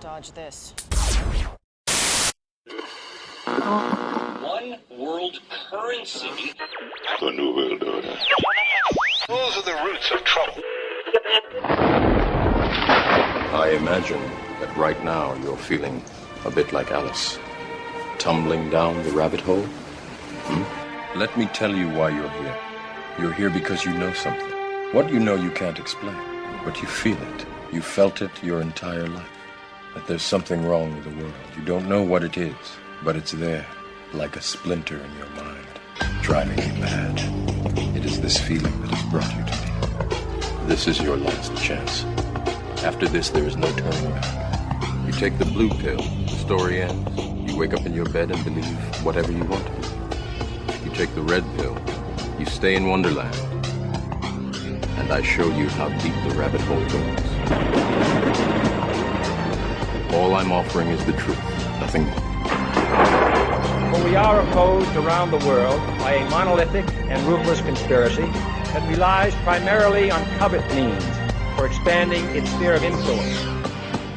Dodge this. One world currency. The New World Order. Those are the roots of trouble. I imagine that right now you're feeling a bit like Alice, tumbling down the rabbit hole. Let me tell you why you're here. You're here because you know something. What you know you can't explain, but you feel it. You felt it your entire life. That there's something wrong with the world. You don't know what it is, but it's there, like a splinter in your mind, driving you mad. It is this feeling that has brought you to me. This is your last chance. After this, there is no turning back. You take the blue pill, the story ends. You wake up in your bed and believe whatever you want to believe. You take the red pill, you stay in Wonderland, and I show you how deep the rabbit hole goes. All I'm offering is the truth, nothing more. For we are opposed around the world by a monolithic and ruthless conspiracy that relies primarily on covert means for expanding its sphere of influence,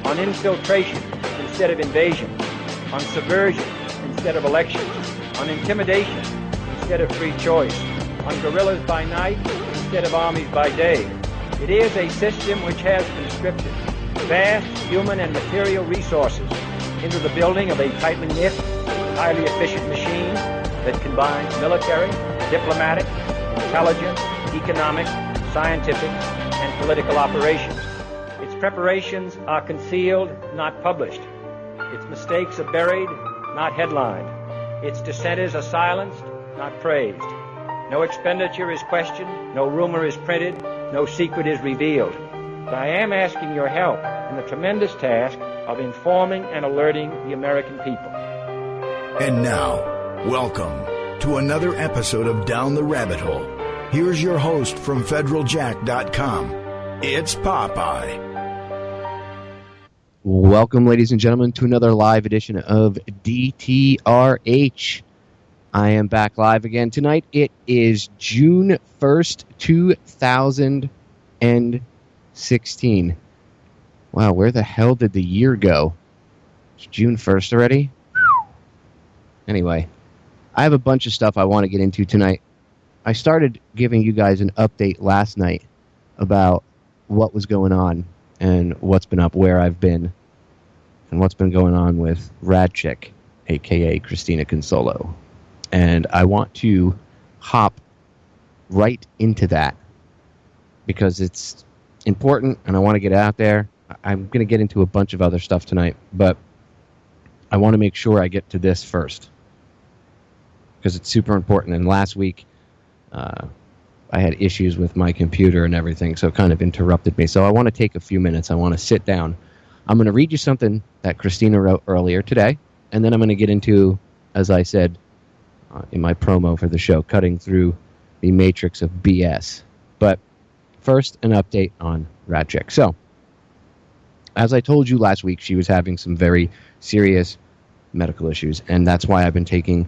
on infiltration instead of invasion, on subversion instead of elections, on intimidation instead of free choice, on guerrillas by night instead of armies by day. It is a system which has conscripted vast human and material resources into the building of a tightly knit, highly efficient machine that combines military, diplomatic, intelligence, economic, scientific, and political operations. Its preparations are concealed, not published. Its mistakes are buried, not headlined. Its dissenters are silenced, not praised. No expenditure is questioned, no rumor is printed, no secret is revealed. But I am asking your help in the tremendous task of informing and alerting the American people. And now, welcome to another episode of Down the Rabbit Hole. Here's your host from federaljack.com. It's Popeye. Welcome, ladies and gentlemen, to another live edition of DTRH. I am back live again tonight. It is June 1st, 2016. Wow, where the hell did the year go? It's June 1st already? Anyway, I have a bunch of stuff I want to get into tonight. I started giving you guys an update last night about what was going on and what's been up, where I've been, and what's been going on with Rad Chick, a.k.a. Christina Consolo. And I want to hop right into that because it's important and I want to get it out there. I'm going to get into a bunch of other stuff tonight, but I want to make sure I get to this first because it's super important. And last week, I had issues with my computer and everything, so it kind of interrupted me. So I want to take a few minutes. I want to sit down. I'm going to read you something that Christina wrote earlier today, and then I'm going to get into, as I said in my promo for the show, cutting through the matrix of BS. But first, an update on Radchick. So, as I told you last week, she was having some very serious medical issues, and that's why I've been taking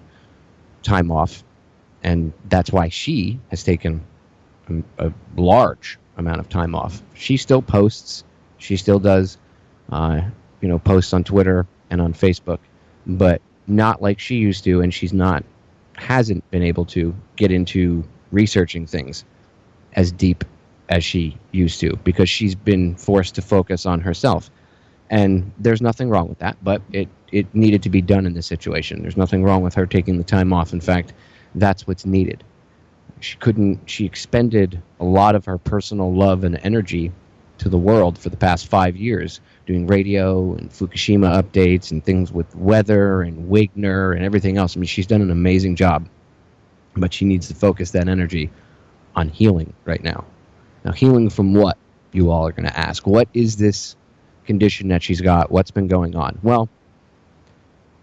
time off, and that's why she has taken a large amount of time off. She still posts. She still does, posts on Twitter and on Facebook, but not like she used to, and hasn't been able to get into researching things as deep as she used to because she's been forced to focus on herself. And there's nothing wrong with that, but it needed to be done in this situation. There's nothing wrong with her taking the time off. In fact, that's what's needed. She expended a lot of her personal love and energy to the world for the past 5 years, doing radio and Fukushima updates and things with weather and Wigner and everything else. I mean, she's done an amazing job, but she needs to focus that energy on healing right now. Now, healing from what, you all are going to ask? What is this condition that she's got? What's been going on? Well,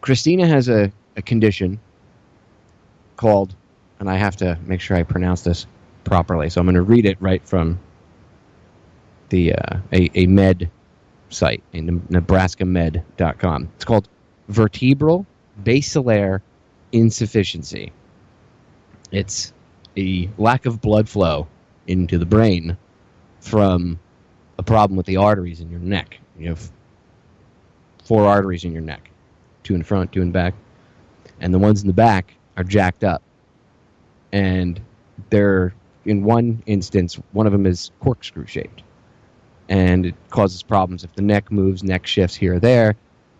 Christina has a condition called, and I have to make sure I pronounce this properly, so I'm going to read it right from the a med site, NebraskaMed.com. It's called vertebral basilar insufficiency. It's a lack of blood flow into the brain from a problem with the arteries in your neck. You have 4 arteries in your neck, 2 in front, 2 in back, and the ones in the back are jacked up. And they're, in one instance, one of them is corkscrew shaped, and it causes problems if the neck moves, neck shifts here or there.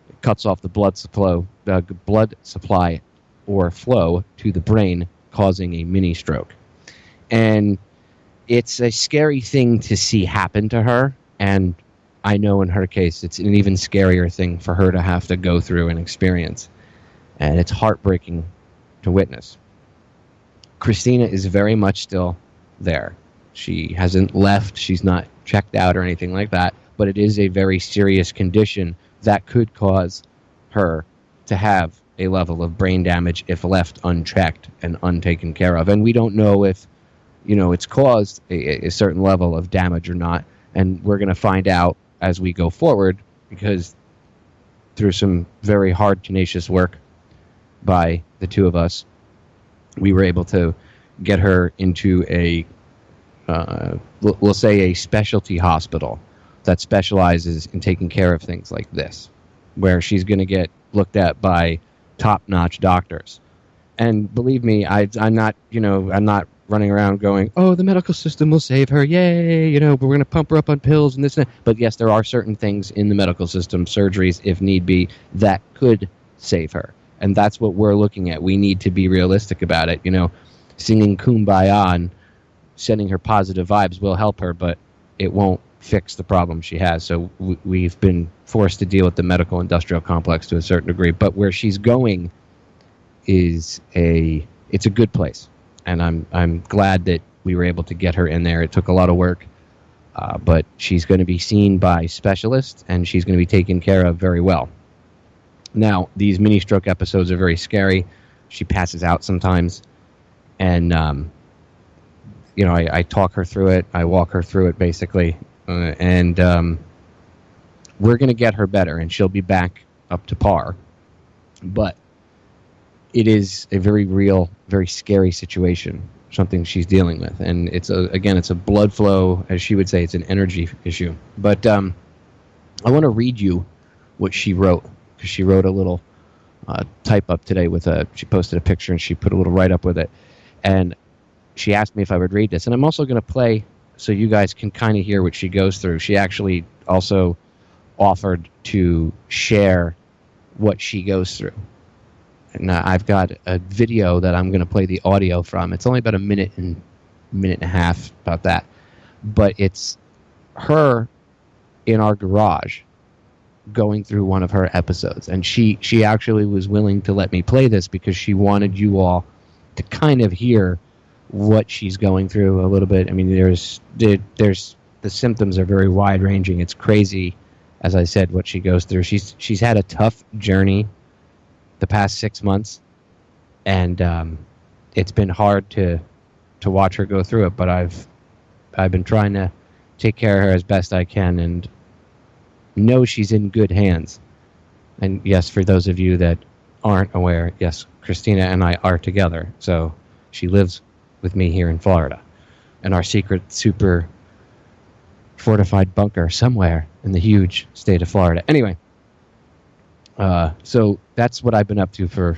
It cuts off the blood supply or flow to the brain, causing a mini stroke. And it's a scary thing to see happen to her, and I know in her case it's an even scarier thing for her to have to go through and experience, and it's heartbreaking to witness. Christina is very much still there. She hasn't left, she's not checked out or anything like that, but it is a very serious condition that could cause her to have a level of brain damage if left unchecked and untaken care of. And we don't know if, it's caused a certain level of damage or not, and we're going to find out as we go forward, because through some very hard, tenacious work by the two of us, we were able to get her into we'll say a specialty hospital that specializes in taking care of things like this, where she's going to get looked at by top-notch doctors. And believe me, I'm not running around going, oh, the medical system will save her, yay, but we're going to pump her up on pills and this and that. But yes, there are certain things in the medical system, surgeries, if need be, that could save her. And that's what we're looking at. We need to be realistic about it. Singing Kumbaya and sending her positive vibes will help her, but it won't fix the problem she has. So we've been forced to deal with the medical industrial complex to a certain degree. But where she's going it's a good place. And I'm glad that we were able to get her in there. It took a lot of work, but she's going to be seen by specialists, and she's going to be taken care of very well. Now, these mini stroke episodes are very scary. She passes out sometimes, and I talk her through it. I walk her through it, basically, and we're going to get her better, and she'll be back up to par. But it is a very real, very scary situation, something she's dealing with. And it's a blood flow, as she would say, it's an energy issue. But I want to read you what she wrote, because she wrote a little type up today she posted a picture and she put a little write up with it. And she asked me if I would read this. And I'm also going to play so you guys can kind of hear what she goes through. She actually also offered to share what she goes through. And I've got a video that I'm going to play the audio from. It's only about a minute and a half, about that. But it's her in our garage going through one of her episodes. And she actually was willing to let me play this because she wanted you all to kind of hear what she's going through a little bit. I mean, there's the symptoms are very wide-ranging. It's crazy, as I said, what she goes through. She's had a tough journey the past 6 months, and it's been hard to watch her go through it, but I've been trying to take care of her as best I can and know she's in good hands. And yes, for those of you that aren't aware, yes, Christina and I are together, so she lives with me here in Florida in our secret, super fortified bunker somewhere in the huge state of Florida. Anyway, so that's what I've been up to for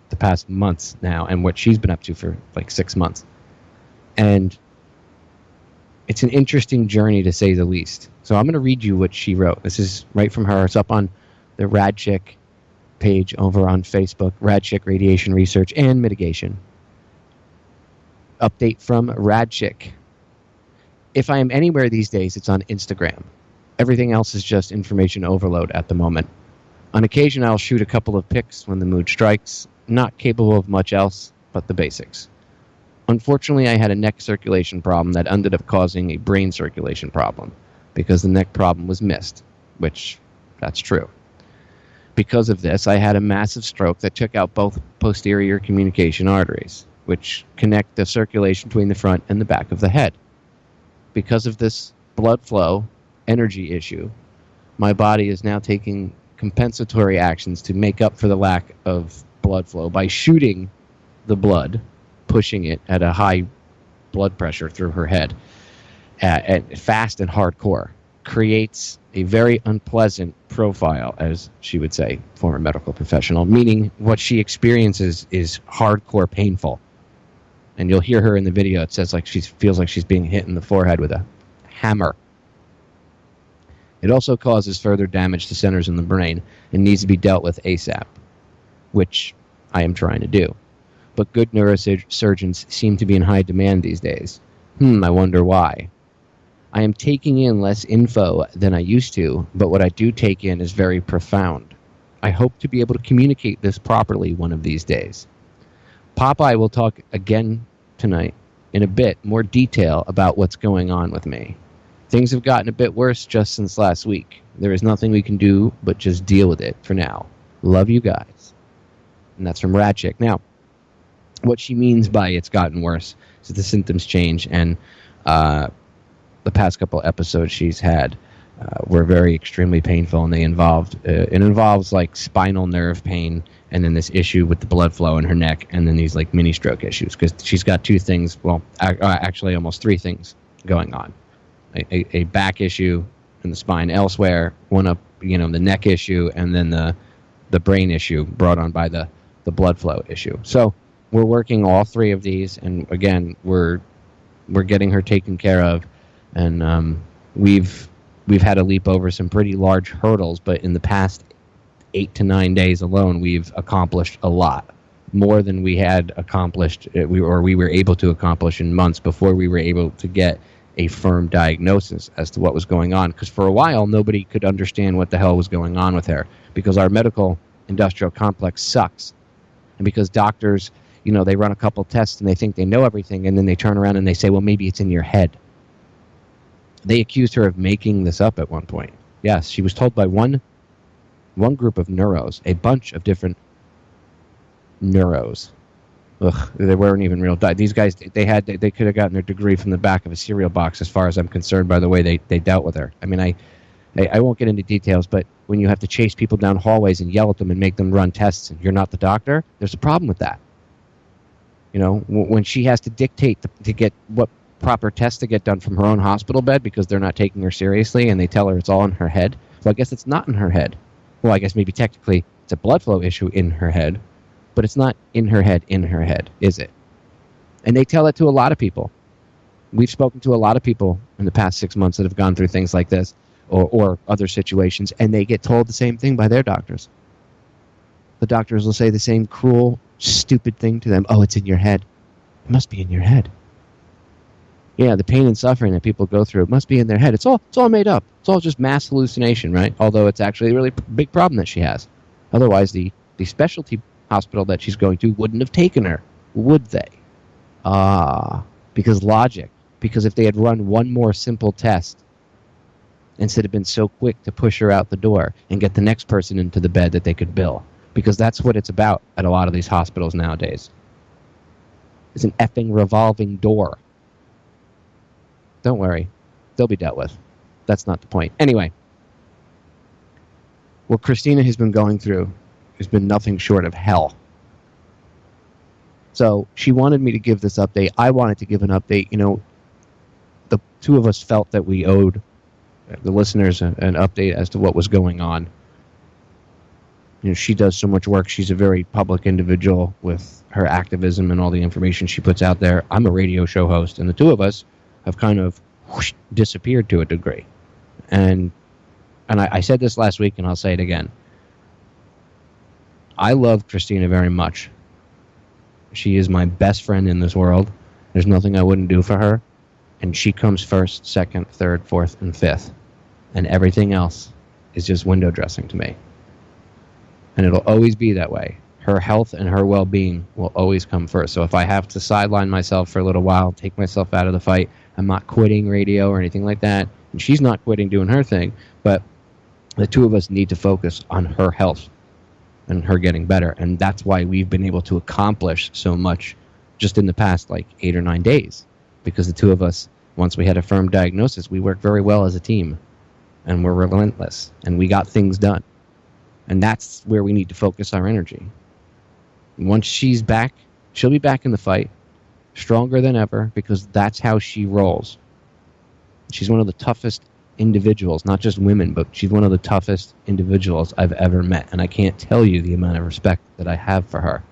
the past months now, and what she's been up to for like 6 months. And it's an interesting journey, to say the least. So I'm going to read you what she wrote. This is right from her. It's up on the Rad Chick page over on Facebook, Rad Chick Radiation Research and Mitigation. Update from Rad Chick. If I am anywhere these days, it's on Instagram. Everything else is just information overload at the moment. On occasion, I'll shoot a couple of pics when the mood strikes, not capable of much else but the basics. Unfortunately, I had a neck circulation problem that ended up causing a brain circulation problem because the neck problem was missed, which, that's true. Because of this, I had a massive stroke that took out both posterior communication arteries, which connect the circulation between the front and the back of the head. Because of this blood flow energy issue, my body is now taking compensatory actions to make up for the lack of blood flow by shooting the blood, pushing it at a high blood pressure through her head, at fast and hardcore. creates a very unpleasant profile, as she would say, former medical professional, meaning what she experiences is hardcore painful. And you'll hear her in the video. It says like she feels like she's being hit in the forehead with a hammer. It also causes further damage to centers in the brain and needs to be dealt with ASAP, which I am trying to do. But good neurosurgeons seem to be in high demand these days. I wonder why. I am taking in less info than I used to, but what I do take in is very profound. I hope to be able to communicate this properly one of these days. Popeye will talk again tonight in a bit more detail about what's going on with me. Things have gotten a bit worse just since last week. There is nothing we can do but just deal with it for now. Love you guys. And that's from Ratchick. Now, what she means by it's gotten worse is that the symptoms change, and the past couple episodes she's had were very extremely painful, and it involves like spinal nerve pain, and then this issue with the blood flow in her neck, and then these like mini stroke issues, because she's got two things, actually almost three things going on. A back issue in the spine elsewhere, one up, the neck issue, and then the brain issue brought on by the blood flow issue. So we're working all three of these, and again, we're getting her taken care of, and we've had to leap over some pretty large hurdles, but in the past 8 to 9 days alone, we've accomplished a lot more than we had accomplished, we were able to accomplish in months before we were able to get a firm diagnosis as to what was going on. Because for a while, nobody could understand what the hell was going on with her, because our medical industrial complex sucks. And because doctors, they run a couple tests and they think they know everything, and then they turn around and they say, well, maybe it's in your head. They accused her of making this up at one point. Yes, she was told by one group of neuros, a bunch of different neuros. Ugh, they weren't even real. These guys, they could have gotten their degree from the back of a cereal box, as far as I'm concerned, by the way they dealt with her. I mean, I won't get into details, but when you have to chase people down hallways and yell at them and make them run tests, and you're not the doctor, there's a problem with that. When she has to dictate to get what proper tests to get done from her own hospital bed because they're not taking her seriously, and they tell her it's all in her head. Well, I guess it's not in her head. Well, I guess maybe technically it's a blood flow issue in her head, but it's not in her head, is it? And they tell it to a lot of people. We've spoken to a lot of people in the past 6 months that have gone through things like this or other situations, and they get told the same thing by their doctors. The doctors will say the same cruel, stupid thing to them. Oh, it's in your head. It must be in your head. Yeah, the pain and suffering that people go through, it must be in their head. It's all made up. It's all just mass hallucination, right? Although it's actually a really big problem that she has. Otherwise, the specialty hospital that she's going to wouldn't have taken her, would they? Because logic. Because if they had run one more simple test, instead of been so quick to push her out the door and get the next person into the bed that they could bill. Because that's what it's about at a lot of these hospitals nowadays. It's an effing revolving door. Don't worry. They'll be dealt with. That's not the point. Anyway, what Christina has been going through has been nothing short of hell. So she wanted me to give this update. I wanted to give an update. The two of us felt that we owed the listeners an update as to what was going on. She does so much work. She's a very public individual with her activism and all the information she puts out there. I'm a radio show host, and the two of us have kind of disappeared to a degree. And I said this last week, and I'll say it again. I love Christina very much. She is my best friend in this world. There's nothing I wouldn't do for her. And she comes first, second, third, fourth, and fifth. And everything else is just window dressing to me. And it'll always be that way. Her health and her well-being will always come first. So if I have to sideline myself for a little while, take myself out of the fight, I'm not quitting radio or anything like that. And she's not quitting doing her thing. But the two of us need to focus on her health and her getting better. And that's why we've been able to accomplish so much just in the past 8 or 9 days. Because the two of us, once we had a firm diagnosis, we worked very well as a team. And we're relentless. And we got things done. And that's where we need to focus our energy. Once she's back, she'll be back in the fight, stronger than ever, because that's how she rolls. She's one of the toughest individuals, not just women, but she's one of the toughest individuals I've ever met. And I can't tell you the amount of respect that I have for her.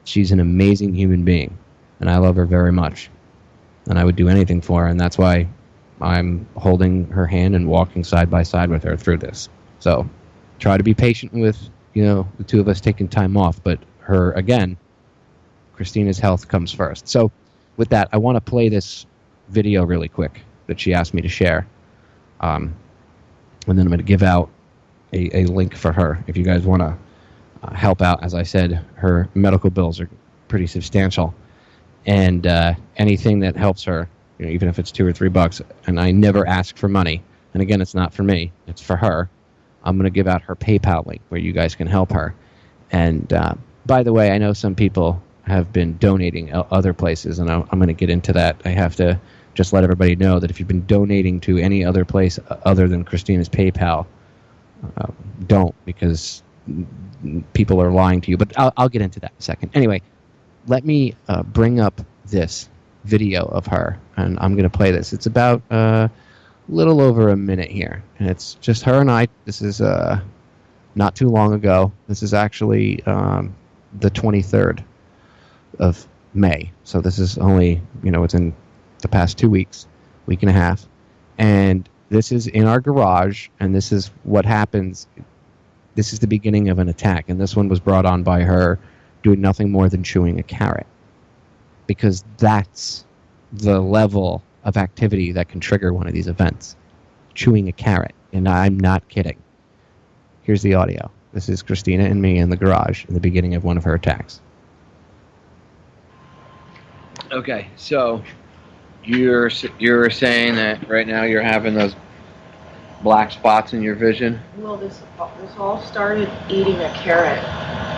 She's an amazing human being, and I love her very much. And I would do anything for her, and that's why I'm holding her hand and walking side by side with her through this. So try to be patient with, the two of us taking time off. But Christina's health comes first. So with that, I want to play this video really quick that she asked me to share. And then I'm going to give out a link for her if you guys want to help out. As I said, her medical bills are pretty substantial. And anything that helps her, even if it's $2 or $3, and I never ask for money. And again, it's not for me; it's for her. I'm going to give out her PayPal link where you guys can help her. And by the way, I know some people have been donating other places, and I'm going to get into that. I have to just let everybody know that if you've been donating to any other place other than Christina's PayPal, don't, because people are lying to you. But I'll get into that in a second. Anyway, let me bring up this video of her, and I'm going to play this. It's about a little over a minute here, and it's just her and I. This is not too long ago. This is actually the 23rd of May, so this is only, it's in the past 2 weeks, week and a half, and this is in our garage, and this is what happens. This is the beginning of an attack, and this one was brought on by her doing nothing more than chewing a carrot, because that's the level of activity that can trigger one of these events. Chewing a carrot, and I'm not kidding. Here's the audio. This is Christina and me in the garage in the beginning of one of her attacks. Okay, so you're saying that right now you're having those black spots in your vision? Well, this all started eating a carrot,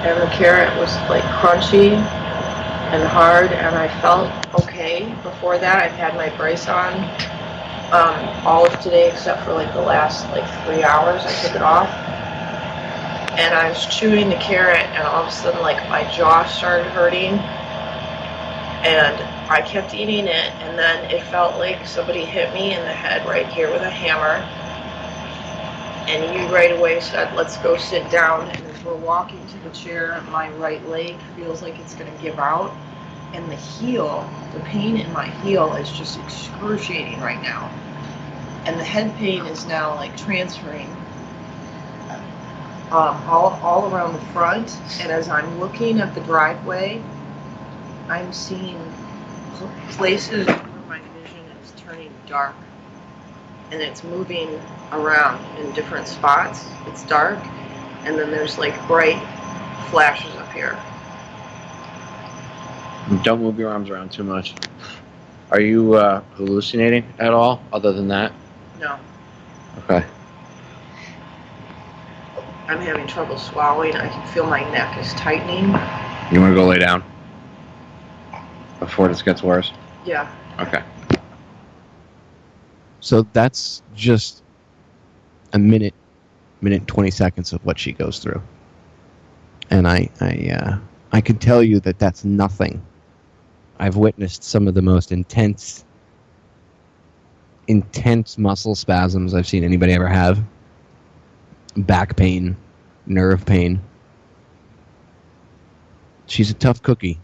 and the carrot was like crunchy and hard, and I felt okay. Before that, I've had my brace on all of today except for like the last 3 hours. I took it off, and I was chewing the carrot, and all of a sudden my jaw started hurting, and I kept eating it, and then it felt like somebody hit me in the head right here with a hammer. And you right away said, let's go sit down. And as we're walking to the chair, my right leg feels like it's going to give out. And the pain in my heel is just excruciating right now. And the head pain is now transferring all around the front. And as I'm looking at the driveway, I'm seeing places where my vision is turning dark. And it's moving around in different spots. It's dark, and then there's bright flashes up here. Don't move your arms around too much. Are you hallucinating at all, other than that? No. Okay. I'm having trouble swallowing. I can feel my neck is tightening. You want to go lay down before this gets worse? Yeah. Okay. So that's just a minute and 20 seconds of what she goes through. And I can tell you that that's nothing. I've witnessed some of the most intense muscle spasms I've seen anybody ever have. Back pain, nerve pain. She's a tough cookie.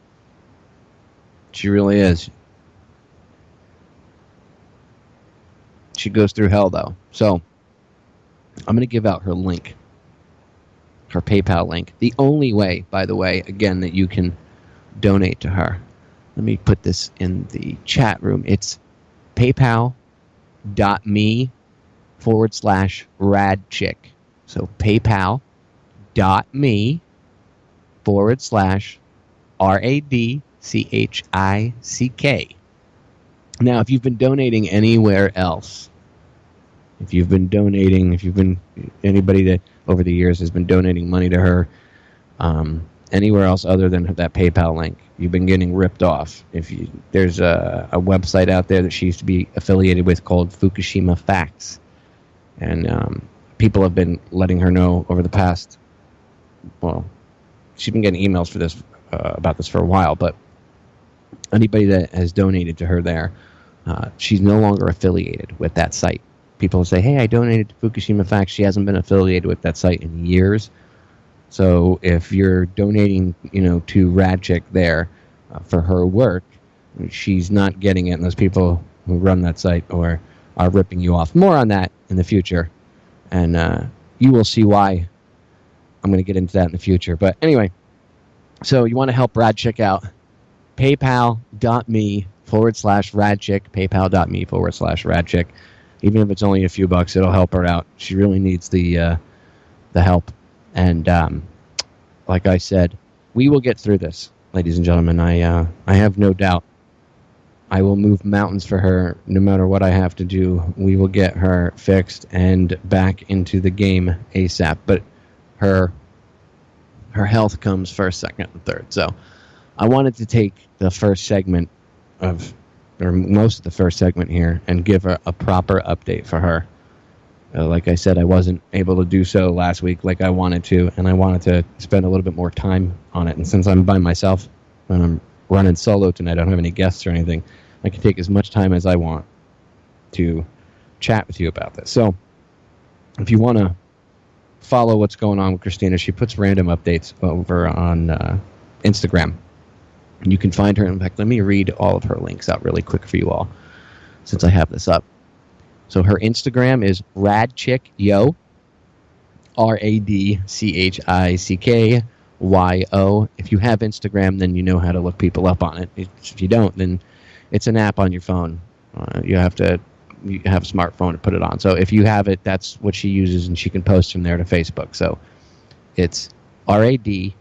She really is. She goes through hell, though. So I'm going to give out her link, her PayPal link. The only way, by the way, again, that you can donate to her. Let me put this in the chat room. It's paypal.me/radchick. So paypal.me/RADCHICK. Now, if you've been donating anywhere else, anybody that over the years has been donating money to her, anywhere else other than that PayPal link, you've been getting ripped off. There's a website out there that she used to be affiliated with called Fukushima Facts, and people have been letting her know over the past. Well, she's been getting emails for this about this for a while, but anybody that has donated to her there, she's no longer affiliated with that site. people say, hey, I donated to Fukushima Facts. She hasn't been affiliated with that site in years. So if you're donating, to Rad Chick there for her work, she's not getting it, and those people who run that site are ripping you off. More on that in the future, and you will see why. I'm going to get into that in the future. But anyway, so you want to help Rad Chick out, paypal.me/Radchick, paypal.me/Radchick. Even if it's only a few bucks, it'll help her out. She really needs the help. And like I said, we will get through this, ladies and gentlemen. I have no doubt. I will move mountains for her no matter what I have to do. We will get her fixed and back into the game ASAP. But her health comes first, second, and third. So I wanted to take the first segment or most of the first segment here and give her a proper update for her. Like I said, I wasn't able to do so last week like I wanted to, and I wanted to spend a little bit more time on it. And since I'm by myself and I'm running solo tonight, I don't have any guests or anything, I can take as much time as I want to chat with you about this. So if you want to follow what's going on with Christina, she puts random updates over on Instagram. You can find her. In fact, let me read all of her links out really quick for you all, since I have this up. So her Instagram is radchickyo, RADCHICKYO. If you have Instagram, then you know how to look people up on it. If you don't, then it's an app on your phone. You have a smartphone to put it on. So if you have it, that's what she uses, and she can post from there to Facebook. So it's RADCHICKYO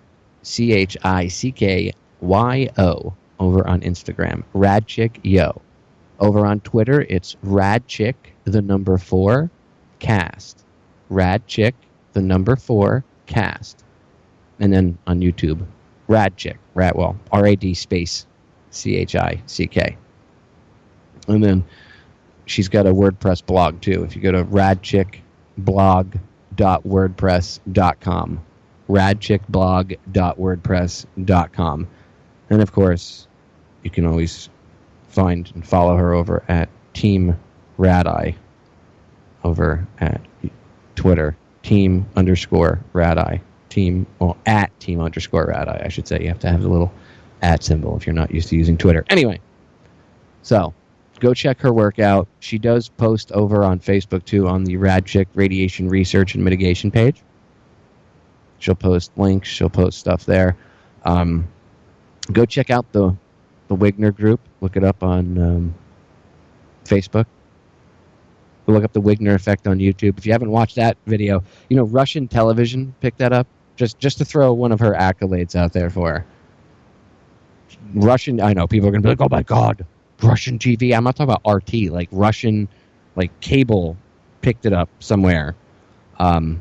over on Instagram, radchickyo. Over on Twitter, it's radchick, 4, cast. Radchick, 4, cast. And then on YouTube, radchick, RAD space CHICK. And then she's got a WordPress blog too. If you go to radchickblog.wordpress.com, radchickblog.wordpress.com. And of course, you can always find and follow her over at Team Radeye over at Twitter, Team_Radeye. At Team_Radeye, I should say. You have to have the little @ symbol if you're not used to using Twitter. Anyway, so go check her work out. She does post over on Facebook too, on the Radchick Radiation Research and Mitigation page. She'll post links. She'll post stuff there. Go check out the Wigner group. Look it up on Facebook. Look up the Wigner Effect on YouTube. If you haven't watched that video, Russian television picked that up. Just to throw one of her accolades out there for her. Russian, I know people are going to be like, oh my God, Russian TV. I'm not talking about RT, like Russian, like cable picked it up somewhere. I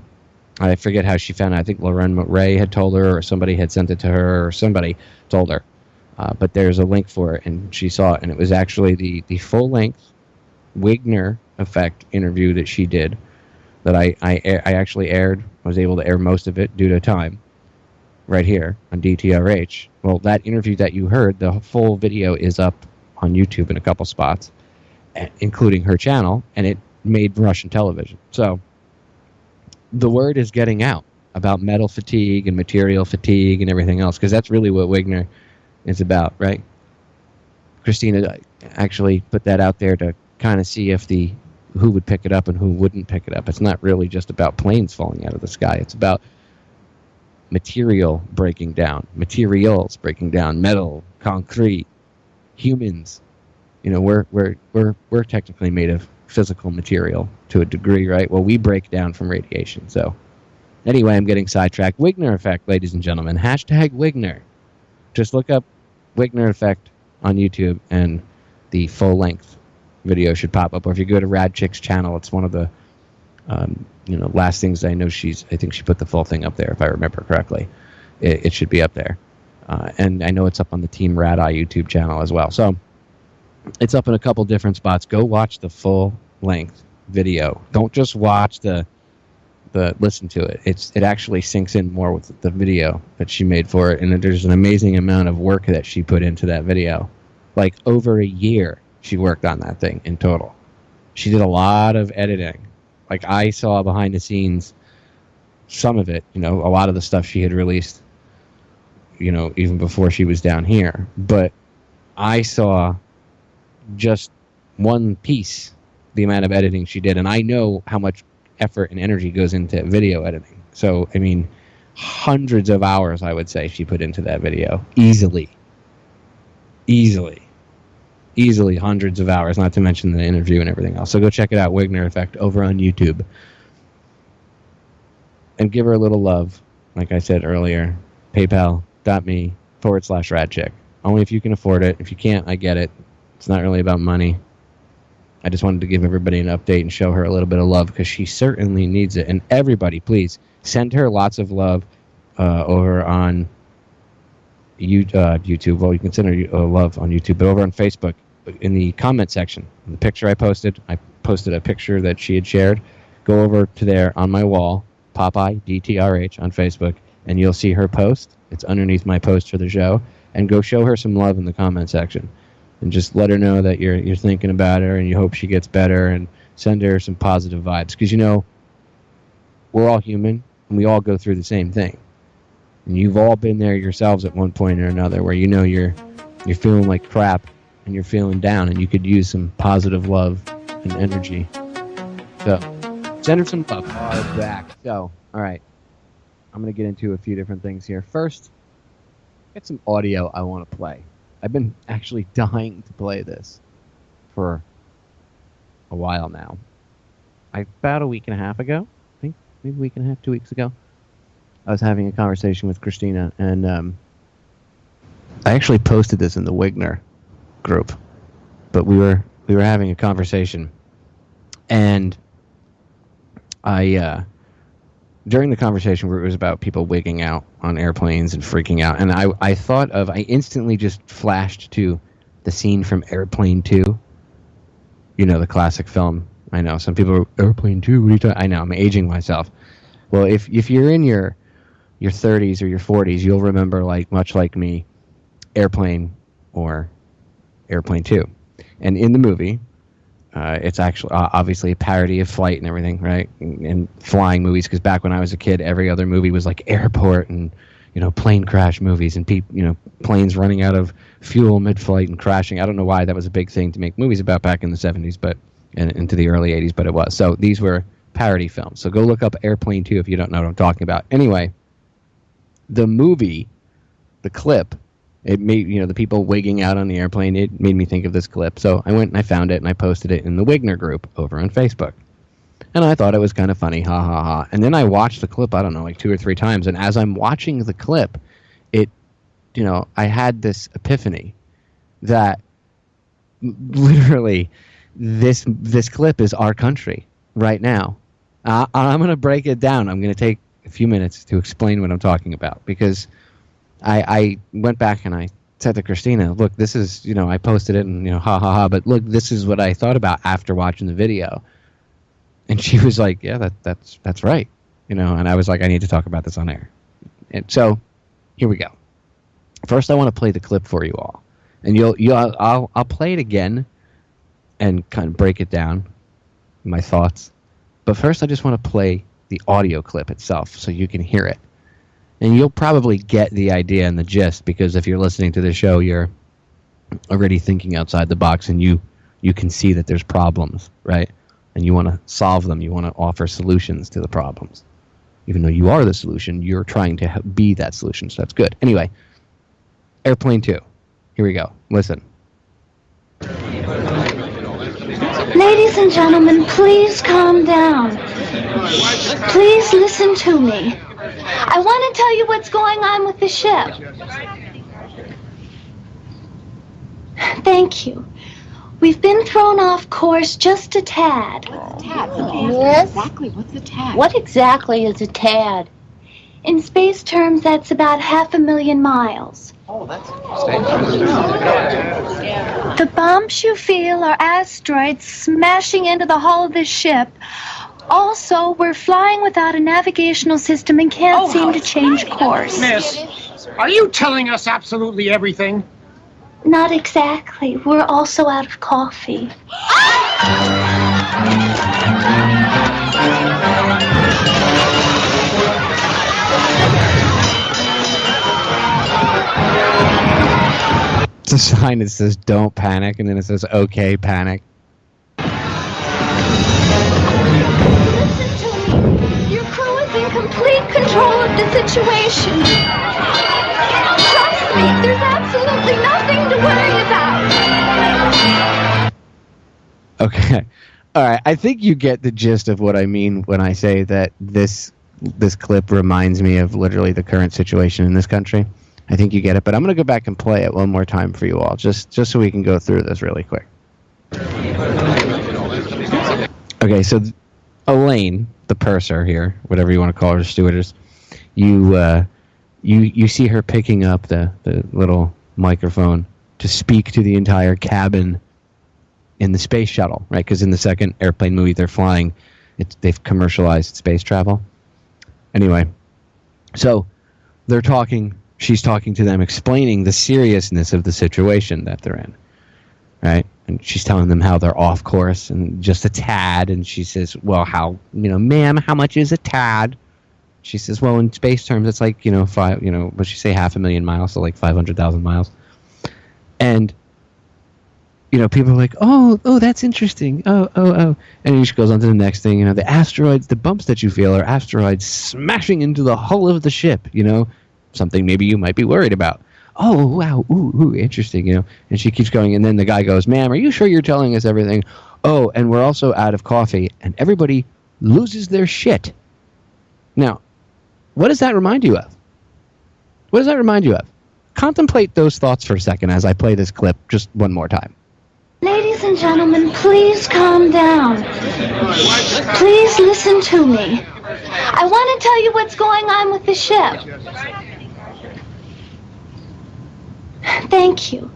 forget how she found it. I think Lauren Ray had told her, or somebody had sent it to her, or somebody told her. But there's a link for it, and she saw it, and it was actually the full-length Wigner Effect interview that she did that I actually aired. I was able to air most of it due to time right here on DTRH. Well, that interview that you heard, the full video is up on YouTube in a couple spots, including her channel, and it made Russian television. So the word is getting out about metal fatigue and material fatigue and everything else, because that's really what Wigner is about, right? Christina actually put that out there to kind of see if who would pick it up and who wouldn't pick it up. It's not really just about planes falling out of the sky. It's about materials breaking down, metal, concrete, humans. We're technically made of physical material to a degree, right? Well, we break down from radiation. So anyway, I'm getting sidetracked. Wigner Effect, ladies and gentlemen. #Wigner. Just look up Wigner Effect on YouTube, and the full-length video should pop up. Or if you go to Rad Chick's channel, it's one of the last things I know. I think she put the full thing up there, if I remember correctly. It should be up there. And I know it's up on the Team Radeye YouTube channel as well. So it's up in a couple different spots. Go watch the full-length video. Don't just watch the listen to it. It actually sinks in more with the video that she made for it, and there's an amazing amount of work that she put into that video. Like over a year she worked on that thing in total. She did a lot of editing. Like, I saw behind the scenes some of it, a lot of the stuff she had released, even before she was down here. But I saw just one piece, the amount of editing she did, and I know how much effort and energy goes into video editing. So, I mean, hundreds of hours, I would say, she put into that video. Easily hundreds of hours, not to mention the interview and everything else. So go check it out, Wigner Effect, over on YouTube. And give her a little love, like I said earlier. PayPal.me/radchick. Only if you can afford it. If you can't, I get it. It's not really about money. I just wanted to give everybody an update and show her a little bit of love, because she certainly needs it. And everybody, please, send her lots of love over on YouTube. Well, you can send her love on YouTube, but over on Facebook, in the comment section, the picture I posted a picture that she had shared. Go over to there on my wall, Popeye, DTRH, on Facebook, and you'll see her post. It's underneath my post for the show. And go show her some love in the comment section. And just let her know that you're thinking about her and you hope she gets better, and send her some positive vibes. Because, we're all human, and we all go through the same thing. And you've all been there yourselves at one point or another, where you're feeling like crap and you're feeling down, and you could use some positive love and energy. So, send her some love. Back. So, all right. I'm going to get into a few different things here. First, get some audio I want to play. I've been actually dying to play this for a while now. About a week and a half ago, I think, maybe a week and a half, 2 weeks ago, I was having a conversation with Christina, and I actually posted this in the Wigner group, but we were having a conversation, and I during the conversation where it was about people wigging out on airplanes and freaking out, and I instantly just flashed to the scene from Airplane 2, the classic film. I know some people are, Airplane 2, what are you talking? I know, I'm aging myself. Well, if you're in your 30s or your 40s, you'll remember, much like me, Airplane or Airplane 2. And in the movie, it's actually obviously a parody of flight and everything, right? And flying movies, because back when I was a kid, every other movie was like airport and, plane crash movies, and planes running out of fuel mid-flight and crashing. I don't know why that was a big thing to make movies about back in the 70s, and into the early 80s, but it was. So these were parody films. So go look up Airplane 2 if you don't know what I'm talking about. Anyway, the movie, the clip, it made, the people wigging out on the airplane, it made me think of this clip. So I went and I found it, and I posted it in the Wigner group over on Facebook. And I thought it was kind of funny, ha ha ha. And then I watched the clip, I don't know, 2 or 3 times. And as I'm watching the clip, I had this epiphany that literally this clip is our country right now. I'm going to break it down. I'm going to take a few minutes to explain what I'm talking about, because I went back and I said to Christina, look, this is, I posted it and, ha ha ha, but look, this is what I thought about after watching the video. And she was like, yeah, that's right. And I was like, I need to talk about this on air. And so here we go. First, I want to play the clip for you all, and I'll play it again and kind of break it down, my thoughts. But first, I just want to play the audio clip itself so you can hear it. And you'll probably get the idea and the gist, because if you're listening to the show, you're already thinking outside the box, and you can see that there's problems, right? And you want to solve them. You want to offer solutions to the problems. Even though you are the solution, you're trying to be that solution, so that's good. Anyway, Airplane 2. Here we go. Listen. Ladies and gentlemen, please calm down. Please listen to me. I want to tell you what's going on with the ship. Thank you. We've been thrown off course just a tad. What's a tad? Yes? Exactly, what's a tad? What exactly is a tad? In space terms, that's about 500,000 miles. Oh, that's The bumps you feel are asteroids smashing into the hull of this ship. Also, we're flying without a navigational system and can't seem to change course. Miss, are you telling us absolutely everything? Not exactly. We're also out of coffee. It's a sign that says "Don't panic," and then it says "Okay, panic." Listen to me. Your crew is in complete control of the situation. Trust me, there's absolutely nothing to worry about. Okay. All right. I think you get the gist of what I mean when I say that this clip reminds me of literally the current situation in this country. I think you get it, but I'm going to go back and play it one more time for you all, just so we can go through this really quick. Okay, so Elaine, the purser here, whatever you want to call her, stewardess, you see her picking up the little microphone to speak to the entire cabin in the space shuttle, right? Because in the second airplane movie they're flying, they've commercialized space travel. Anyway, so they're talking. She's talking to them, explaining the seriousness of the situation that they're in, right? And she's telling them how they're off course and just a tad. And she says, "Well, ma'am, how much is a tad?" She says, "Well, in space terms, it's like, what'd she say, 500,000 miles, so like 500,000 miles." And people are like, oh, that's interesting. Oh. And then she goes on to the next thing. The asteroids, the bumps that you feel are asteroids smashing into the hull of the ship. Something maybe you might be worried about. Oh, wow. Ooh, interesting. And she keeps going. And then the guy goes, "Ma'am, are you sure you're telling us everything? Oh, and we're also out of coffee." And everybody loses their shit. Now, what does that remind you of? What does that remind you of? Contemplate those thoughts for a second as I play this clip just one more time. Ladies and gentlemen, please calm down. Please listen to me. I want to tell you what's going on with the ship. Thank you.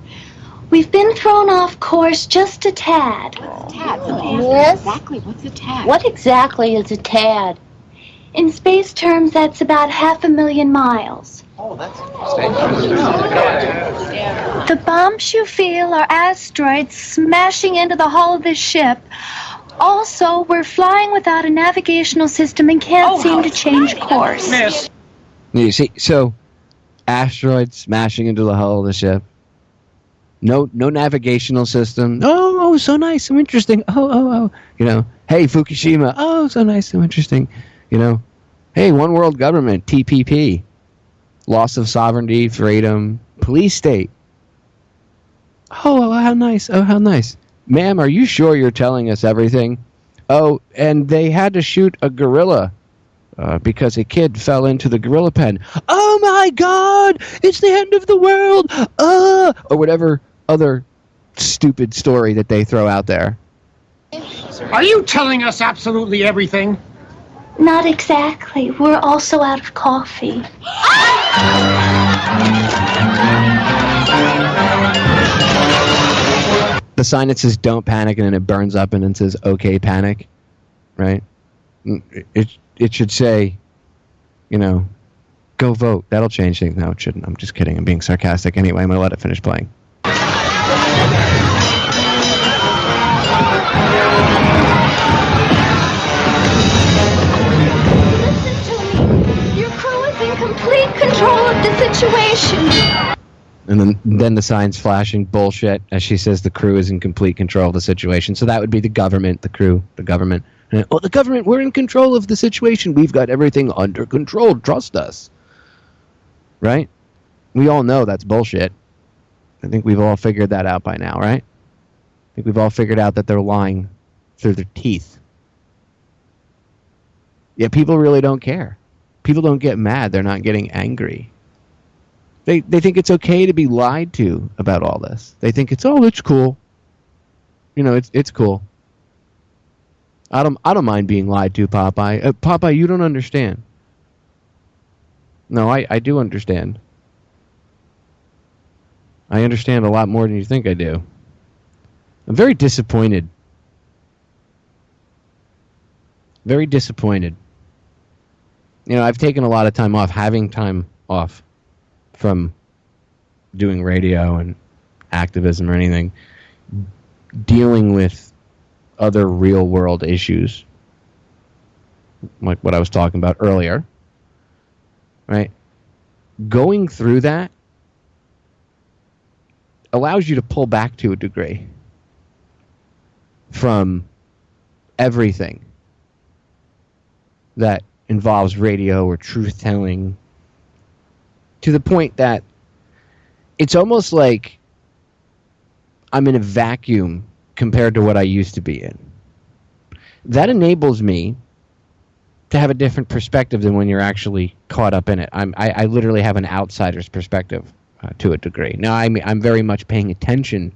We've been thrown off course just a tad. Yes? Exactly. What's a tad? What exactly is a tad? In space terms, that's about 500,000 miles. Oh, that's The bumps you feel are asteroids smashing into the hull of this ship. Also, we're flying without a navigational system and can't seem to change course. Miss. You see, so asteroids smashing into the hull of the ship. No navigational system. Oh, so nice, so interesting. Oh. Hey, Fukushima. Oh, so nice, so interesting. Hey, one world government, TPP. Loss of sovereignty, freedom, police state. Oh, how nice. Oh, how nice. Ma'am, are you sure you're telling us everything? Oh, and they had to shoot a gorilla because a kid fell into the gorilla pen. Oh my God! It's the end of the world! Or whatever other stupid story that they throw out there. Are you telling us absolutely everything? Not exactly. We're also out of coffee. The sign that says "Don't panic" and then it burns up and then says "Okay, panic," right? It should say, go vote. That'll change things. No, it shouldn't. I'm just kidding. I'm being sarcastic. Anyway, I'm going to let it finish playing. Listen to me. Your crew is in complete control of the situation. And then the sign's flashing bullshit as she says the crew is in complete control of the situation. So that would be the government, the crew, the government. And, the government, we're in control of the situation. We've got everything under control. Trust us. Right? We all know that's bullshit. I think we've all figured that out by now, right? I think we've all figured out that they're lying through their teeth. Yeah, people really don't care. People don't get mad. They're not getting angry. They think it's okay to be lied to about all this. They think it's cool. It's cool. I don't mind being lied to, Popeye. Popeye, you don't understand. No, I do understand. I understand a lot more than you think I do. I'm very disappointed. Very disappointed. I've taken a lot of time off, having time off from doing radio and activism or anything, dealing with other real world issues, like what I was talking about earlier, right? Going through that allows you to pull back to a degree from everything that involves radio or truth telling, to the point that it's almost like I'm in a vacuum compared to what I used to be in. That enables me to have a different perspective than when you're actually caught up in it. I literally have an outsider's perspective to a degree. Now, I'm very much paying attention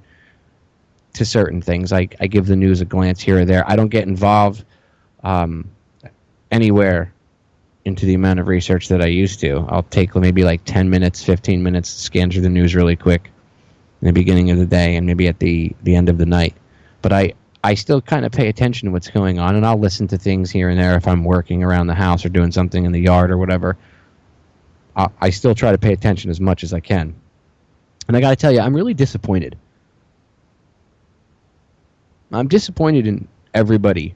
to certain things. I give the news a glance here or there. I don't get involved anywhere into the amount of research that I used to. I'll take maybe like 10 minutes, 15 minutes, scan through the news really quick in the beginning of the day and maybe at the end of the night. But I still kind of pay attention to what's going on, and I'll listen to things here and there if I'm working around the house or doing something in the yard or whatever. I still try to pay attention as much as I can. And I got to tell you, I'm really disappointed. I'm disappointed in everybody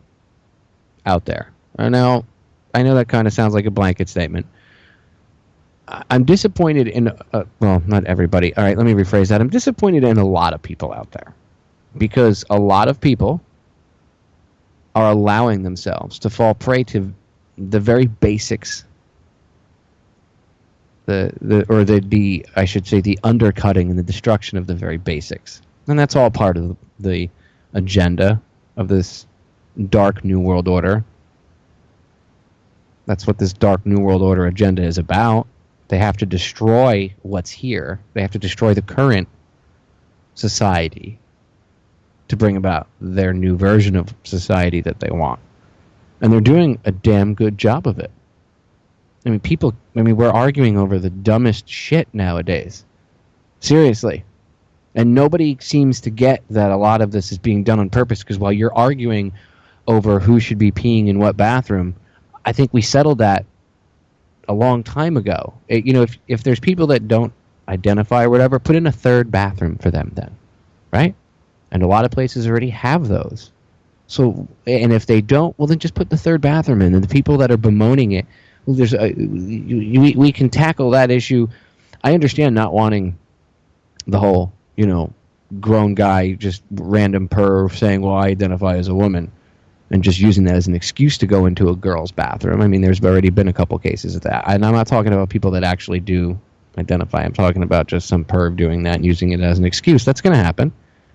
out there. I know that kind of sounds like a blanket statement. I'm disappointed in, well, not everybody. All right, let me rephrase that. I'm disappointed in a lot of people out there, because a lot of people are allowing themselves to fall prey to the very basics, I should say, the undercutting and the destruction of the very basics. And that's all part of the agenda of this dark New World Order. That's what this dark New World Order agenda is about. They have to destroy what's here. They have to destroy the current society to bring about their new version of society that they want. And they're doing a damn good job of it. We're arguing over the dumbest shit nowadays. Seriously. And nobody seems to get that a lot of this is being done on purpose, because while you're arguing over who should be peeing in what bathroom, I think we settled that a long time ago. If there's people that don't identify or whatever, put in a third bathroom for them then, right? And a lot of places already have those. So, and if they don't, well, then just put the third bathroom in. And the people that are bemoaning it, well, we can tackle that issue. I understand not wanting the whole, grown guy, just random perv saying, well, I identify as a woman, and just using that as an excuse to go into a girl's bathroom. I mean, there's already been a couple cases of that. And I'm not talking about people that actually do identify. I'm talking about just some perv doing that and using it as an excuse. That's going to happen.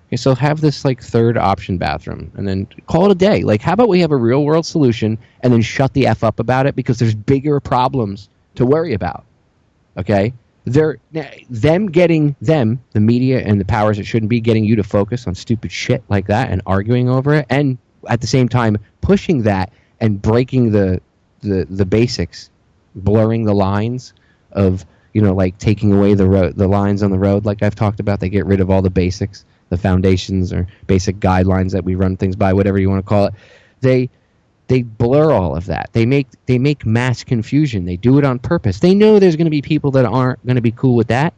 Okay, so have this third option bathroom and then call it a day. How about we have a real world solution and then shut the F up about it, because there's bigger problems to worry about. Okay? The media and the powers that shouldn't be, getting you to focus on stupid shit like that and arguing over it, and at the same time pushing that and breaking the basics, blurring the lines of, taking away the lines on the road, like I've talked about. They get rid of all the basics, the foundations or basic guidelines that we run things by, whatever you want to call it. They blur all of that. They make mass confusion. They do it on purpose. They know there's going to be people that aren't going to be cool with that,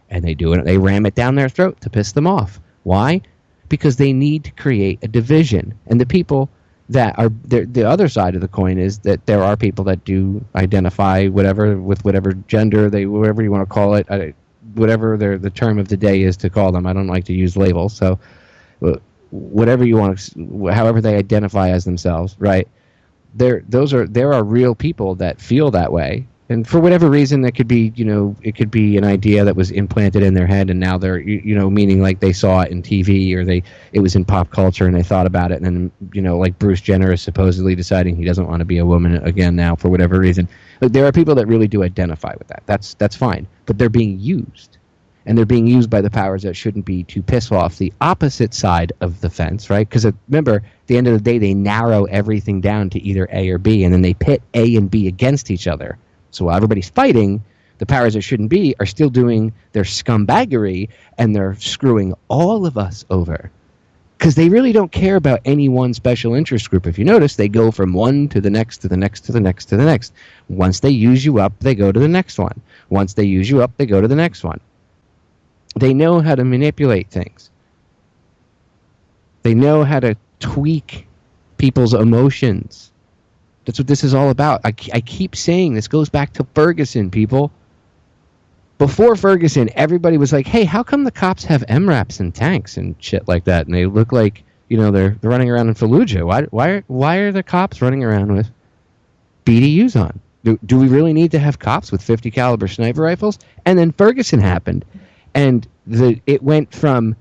and they do it. They ram it down their throat to piss them off. Why? Because they need to create a division. And the people that are the other side of the coin is that there are people that do identify with whatever gender, whatever you want to call it, whatever the term of the day is to call them. I don't like to use labels, so whatever you want to, however they identify as themselves, right? There are real people that feel that way, and for whatever reason, that could be, it could be an idea that was implanted in their head, and now they're, meaning like they saw it in TV, or it was in pop culture and they thought about it, and then, like Bruce Jenner is supposedly deciding he doesn't want to be a woman again now for whatever reason. Like, there are people that really do identify with that. That's fine, but they're being used. And they're being used by the powers that shouldn't be, to piss off the opposite side of the fence, right? Because remember, at the end of the day, they narrow everything down to either A or B, and then they pit A and B against each other. So while everybody's fighting, the powers that shouldn't be are still doing their scumbaggery, and they're screwing all of us over. Because they really don't care about any one special interest group. If you notice, they go from one to the next, to the next, to the next, to the next. Once they use you up, they go to the next one. Once they use you up, they go to the next one. They know how to manipulate things. They know how to tweak people's emotions. That's what this is all about. I keep saying this goes back to Ferguson, people. Before Ferguson, everybody was like, hey, how come the cops have MRAPs and tanks and shit like that? And they look like, they're running around in Fallujah. Why are the cops running around with BDUs on? Do we really need to have cops with 50 caliber sniper rifles? And then Ferguson happened. And it went from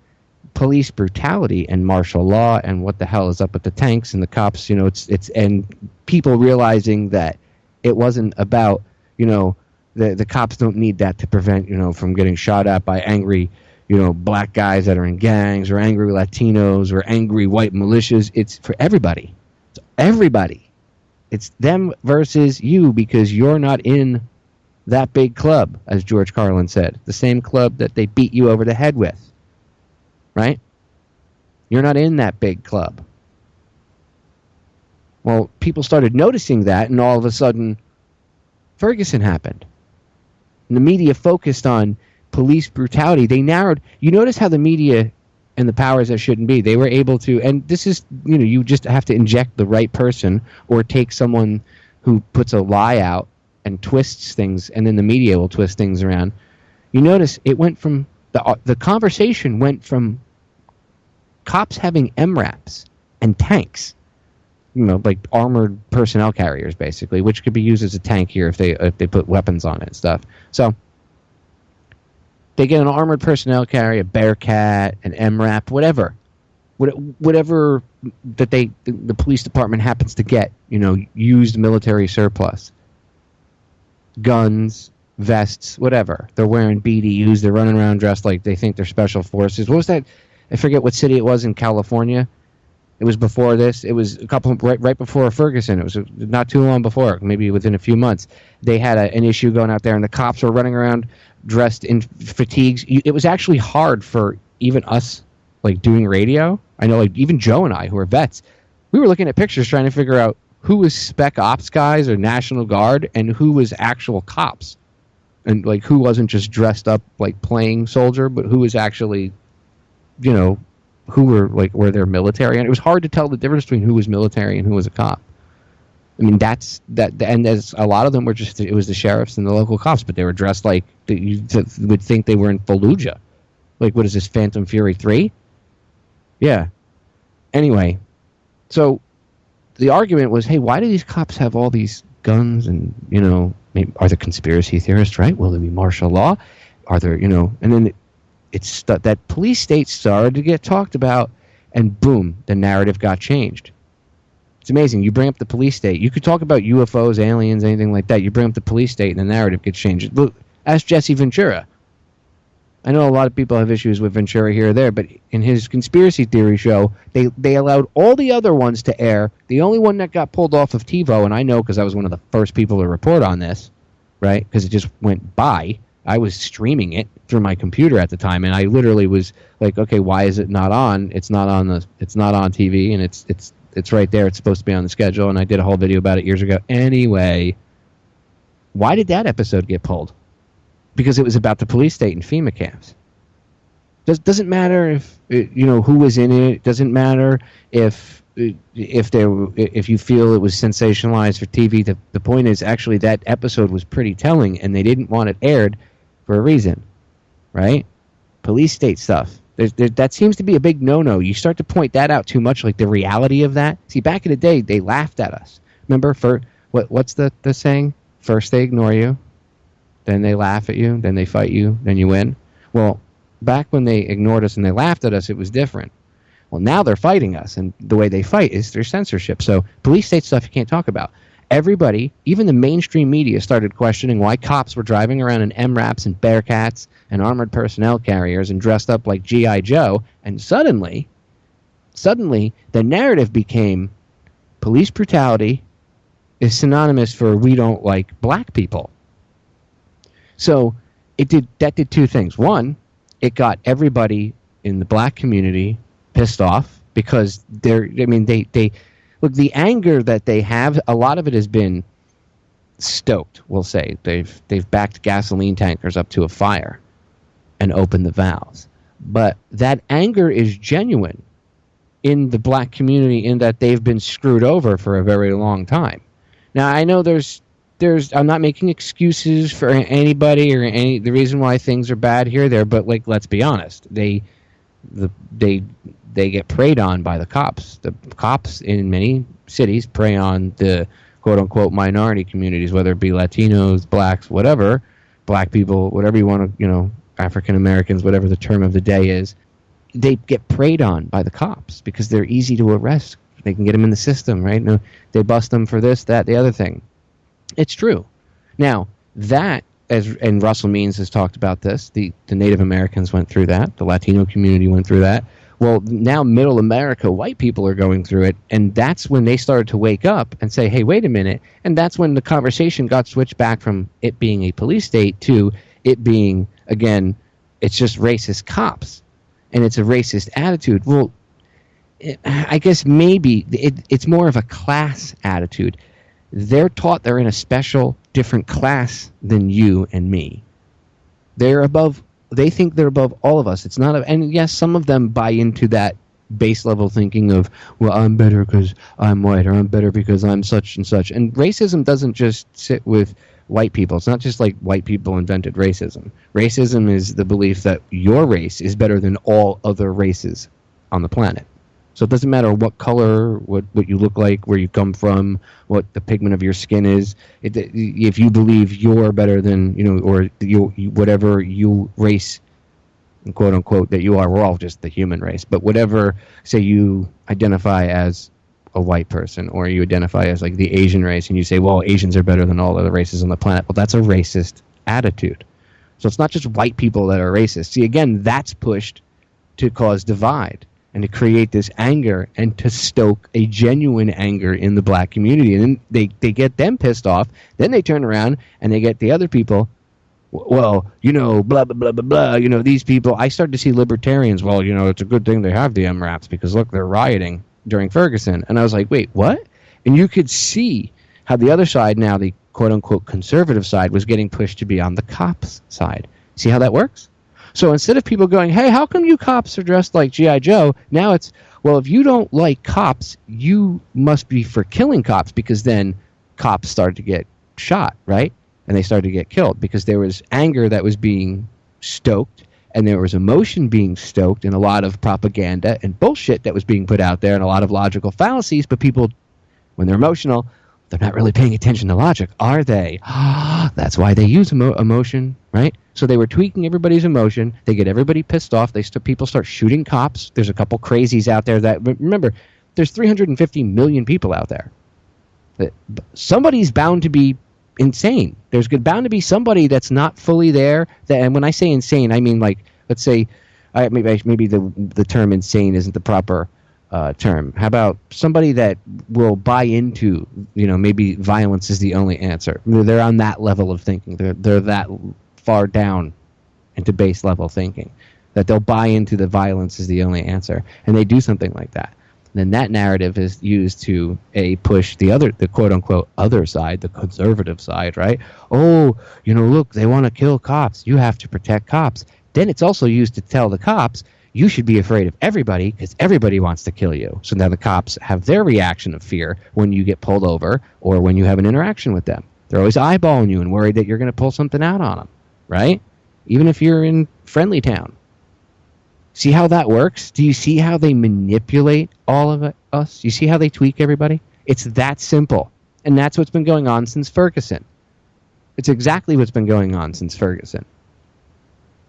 police brutality and martial law and what the hell is up with the tanks and the cops, it's and people realizing that it wasn't about, the cops don't need that to prevent, from getting shot at by angry, black guys that are in gangs or angry Latinos or angry white militias. It's for everybody. It's everybody. It's them versus you because you're not in that big club, as George Carlin said. The same club that they beat you over the head with. Right? You're not in that big club. Well, people started noticing that, and all of a sudden, Ferguson happened. And the media focused on police brutality. They narrowed. You notice how the media and the powers that shouldn't be, they were able to, and this is, you just have to inject the right person or take someone who puts a lie out and twists things, and then the media will twist things around. You notice it went from, the conversation went from cops having MRAPs and tanks, like armored personnel carriers, basically, which could be used as a tank here if they put weapons on it and stuff. So they get an armored personnel carrier, a Bearcat, an MRAP, whatever that the police department happens to get, used military surplus, guns, vests, whatever. They're wearing BDUs. They're running around dressed like they think they're special forces. What was that? I forget what city it was in California. It was before this. It was a couple right before Ferguson. It was not too long before, maybe within a few months. They had an issue going out there, and the cops were running around dressed in fatigues. It was actually hard for even us, like doing radio. I know, like even Joe and I, who are vets, we were looking at pictures trying to figure out who was spec ops guys or National Guard and who was actual cops, and like who wasn't just dressed up like playing soldier, but who was actually, who were their military. And it was hard to tell the difference between who was military and who was a cop. I mean, and there's a lot of them were just, it was the sheriffs and the local cops, but they were dressed like you would think they were in Fallujah. Like, what is this, Phantom Fury 3? Yeah. Anyway, so the argument was, hey, why do these cops have all these guns and, maybe, are there conspiracy theorists, right? Will there be martial law? Are there, and then it's that police state started to get talked about, and boom, the narrative got changed. It's amazing. You bring up the police state. You could talk about UFOs, aliens, anything like that. You bring up the police state, and the narrative gets changed. Look, ask Jesse Ventura. I know a lot of people have issues with Ventura here or there, but in his conspiracy theory show, they allowed all the other ones to air. The only one that got pulled off of TiVo, and I know because I was one of the first people to report on this, right? Because it just went by. I was streaming it through my computer at the time, and I literally was like, okay, why is it not on? It's not on TV, and it's right there. It's supposed to be on the schedule, and I did a whole video about it years ago. Anyway, why did that episode get pulled? Because it was about the police state and FEMA camps. Doesn't matter if who was in it. Doesn't matter if you feel it was sensationalized for TV. The point is, actually, that episode was pretty telling, and they didn't want it aired for a reason, right? Police state stuff. That seems to be a big no-no. You start to point that out too much, like the reality of that. See, back in the day, they laughed at us. Remember, what's the saying? First they ignore you, then they laugh at you, then they fight you, then you win. Well, back when they ignored us and they laughed at us, it was different. Well, now they're fighting us, and the way they fight is through censorship. So police state stuff you can't talk about. Everybody, even the mainstream media, started questioning why cops were driving around in MRAPs and Bearcats and armored personnel carriers and dressed up like G.I. Joe, and suddenly, the narrative became police brutality is synonymous for we don't like black people. So that did two things. One, it got everybody in the black community pissed off because they look, the anger that they have, a lot of it has been stoked, we'll say. They've backed gasoline tankers up to a fire and opened the valves. But that anger is genuine. in the black community in that they've been screwed over for a very long time. Now, I know there's I'm not making excuses for anybody or the reason why things are bad here or there, but like, let's be honest. They get preyed on by the cops. The cops in many cities prey on the quote-unquote minority communities, whether it be Latinos, blacks, whatever, black people, whatever you want to, African Americans, whatever the term of the day is. They get preyed on by the cops because they're easy to arrest. They can get them in the system, right? No, they bust them for this, that, the other thing. It's true. Now, that, and Russell Means has talked about this, the Native Americans went through that, the Latino community went through that. Well, now middle America, white people are going through it, and that's when they started to wake up and say, hey, wait a minute. And that's when the conversation got switched back from it being a police state to it being, again, it's just racist cops, and it's a racist attitude. Well, I guess maybe it's more of a class attitude. They're taught they're in a special, different class than you and me. They're above. They think they're above all of us. It's not, and yes, some of them buy into that base level thinking of, well, I'm better because I'm white, or I'm better because I'm such and such. And racism doesn't just sit with white people. It's not just like white people invented racism. Racism is the belief that your race is better than all other races on the planet. So it doesn't matter what color, what you look like, where you come from, what the pigment of your skin is. If you believe you're better than, or whatever you race, quote unquote, that you are, we're all just the human race. But whatever, say you identify as a white person, or you identify as like the Asian race, and you say, well, Asians are better than all other races on the planet. Well, that's a racist attitude. So it's not just white people that are racist. See, again, that's pushed to cause divide and to create this anger and to stoke a genuine anger in the black community. And then they get them pissed off. Then they turn around and they get the other people, well, blah, blah, blah, blah, blah, these people. I started to see libertarians, well, it's a good thing they have the MRAPs because, look, they're rioting during Ferguson. And I was like, wait, what? And you could see how the other side now, the quote-unquote conservative side, was getting pushed to be on the cops' side. See how that works? So instead of people going, hey, how come you cops are dressed like G.I. Joe? Now it's, well, if you don't like cops, you must be for killing cops, because then cops started to get shot, right? And they started to get killed because there was anger that was being stoked, and there was emotion being stoked, and a lot of propaganda and bullshit that was being put out there, and a lot of logical fallacies. But people, when they're emotional, they're not really paying attention to logic, are they? That's why they use emotion, right? So they were tweaking everybody's emotion. They get everybody pissed off. People start shooting cops. There's a couple crazies out there that, remember, there's 350 million people out there. Somebody's bound to be insane. There's bound to be somebody that's not fully there. And when I say insane, I mean, like, let's say, maybe the term insane isn't the proper term. How about somebody that will buy into, maybe violence is the only answer. They're on that level of thinking. They're that far down into base level thinking that they'll buy into the violence is the only answer, and they do something like that. Then that narrative is used to push the quote unquote other side, the conservative side, right? Oh, look, they want to kill cops. You have to protect cops. Then it's also used to tell the cops, you should be afraid of everybody because everybody wants to kill you. So now the cops have their reaction of fear when you get pulled over or when you have an interaction with them. They're always eyeballing you and worried that you're going to pull something out on them, right? Even if you're in friendly town. See how that works? Do you see how they manipulate all of us? You see how they tweak everybody? It's that simple. And that's what's been going on since Ferguson. It's exactly what's been going on since Ferguson.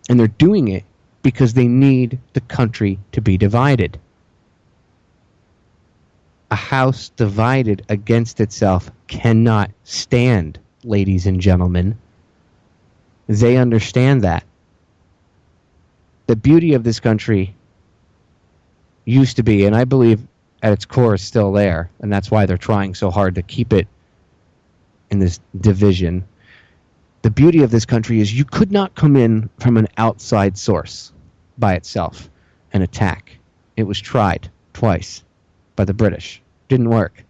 And they're doing it because they need the country to be divided. A house divided against itself cannot stand, ladies and gentlemen. They understand that. The beauty of this country used to be, and I believe at its core is still there, and that's why they're trying so hard to keep it in this division. The beauty of this country is you could not come in from an outside source by itself and attack. It was tried twice by the British. Didn't work.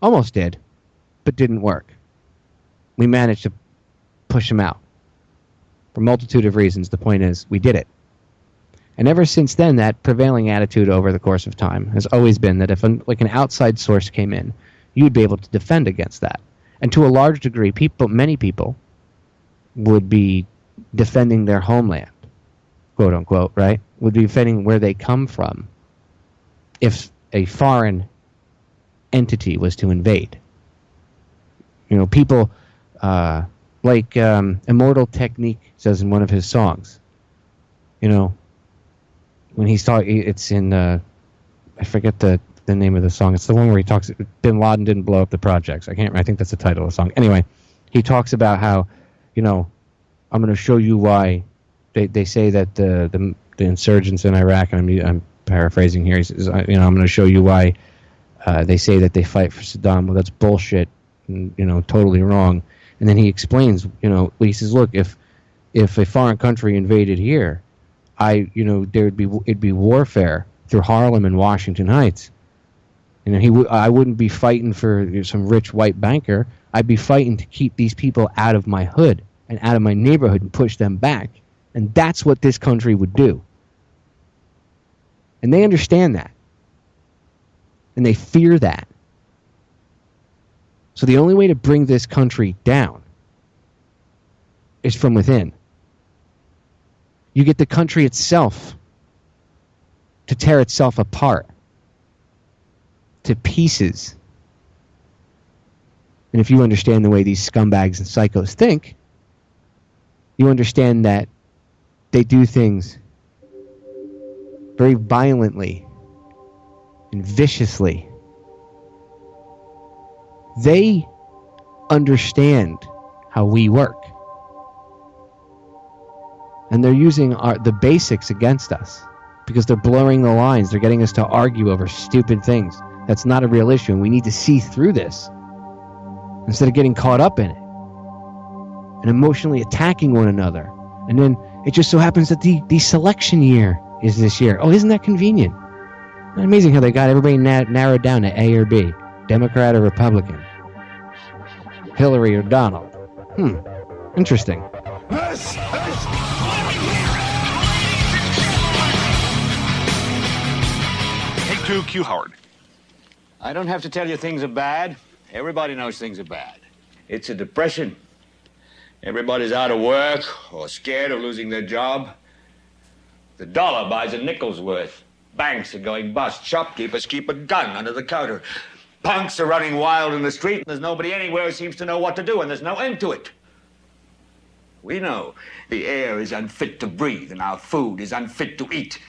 Almost did, but didn't work. We managed to push them out. For a multitude of reasons, the point is, we did it. And ever since then, that prevailing attitude over the course of time has always been that if an outside source came in, you'd be able to defend against that. And to a large degree, many people would be defending their homeland, quote unquote, right? Would be defending where they come from if a foreign entity was to invade. You know, people like Immortal Technique says in one of his songs, you know, when he's talking, it's in, I forget the name of the song. It's the one where he talks, Bin Laden didn't blow up the projects. I think that's the title of the song. Anyway, he talks about how, you know, I'm going to show you why they say that the insurgents in Iraq, and I'm paraphrasing here, he says, you know, I'm going to show you why they say that they fight for Saddam. Well, that's bullshit, and, you know, totally wrong. And then he explains, you know, he says, look, if a foreign country invaded here, it'd be warfare through Harlem and Washington Heights. You know, I wouldn't be fighting for some rich white banker. I'd be fighting to keep these people out of my hood and out of my neighborhood and push them back. And that's what this country would do. And they understand that. And they fear that. So the only way to bring this country down is from within. You get the country itself to tear itself apart to pieces. And if you understand the way these scumbags and psychos think, you understand that they do things very violently and viciously. They understand how we work. And they're using the basics against us because they're blurring the lines. They're getting us to argue over stupid things. That's not a real issue, and we need to see through this instead of getting caught up in it and emotionally attacking one another. And then it just so happens that the selection year is this year. Oh, isn't that convenient? Isn't that amazing how they got everybody narrowed down to A or B, Democrat or Republican, Hillary or Donald? Interesting. Take two, Q Howard. I don't have to tell you things are bad. Everybody knows things are bad. It's a depression. Everybody's out of work or scared of losing their job. The dollar buys a nickel's worth. Banks are going bust. Shopkeepers keep a gun under the counter. Punks are running wild in the street, and there's nobody anywhere who seems to know what to do, and there's no end to it. We know the air is unfit to breathe, and our food is unfit to eat.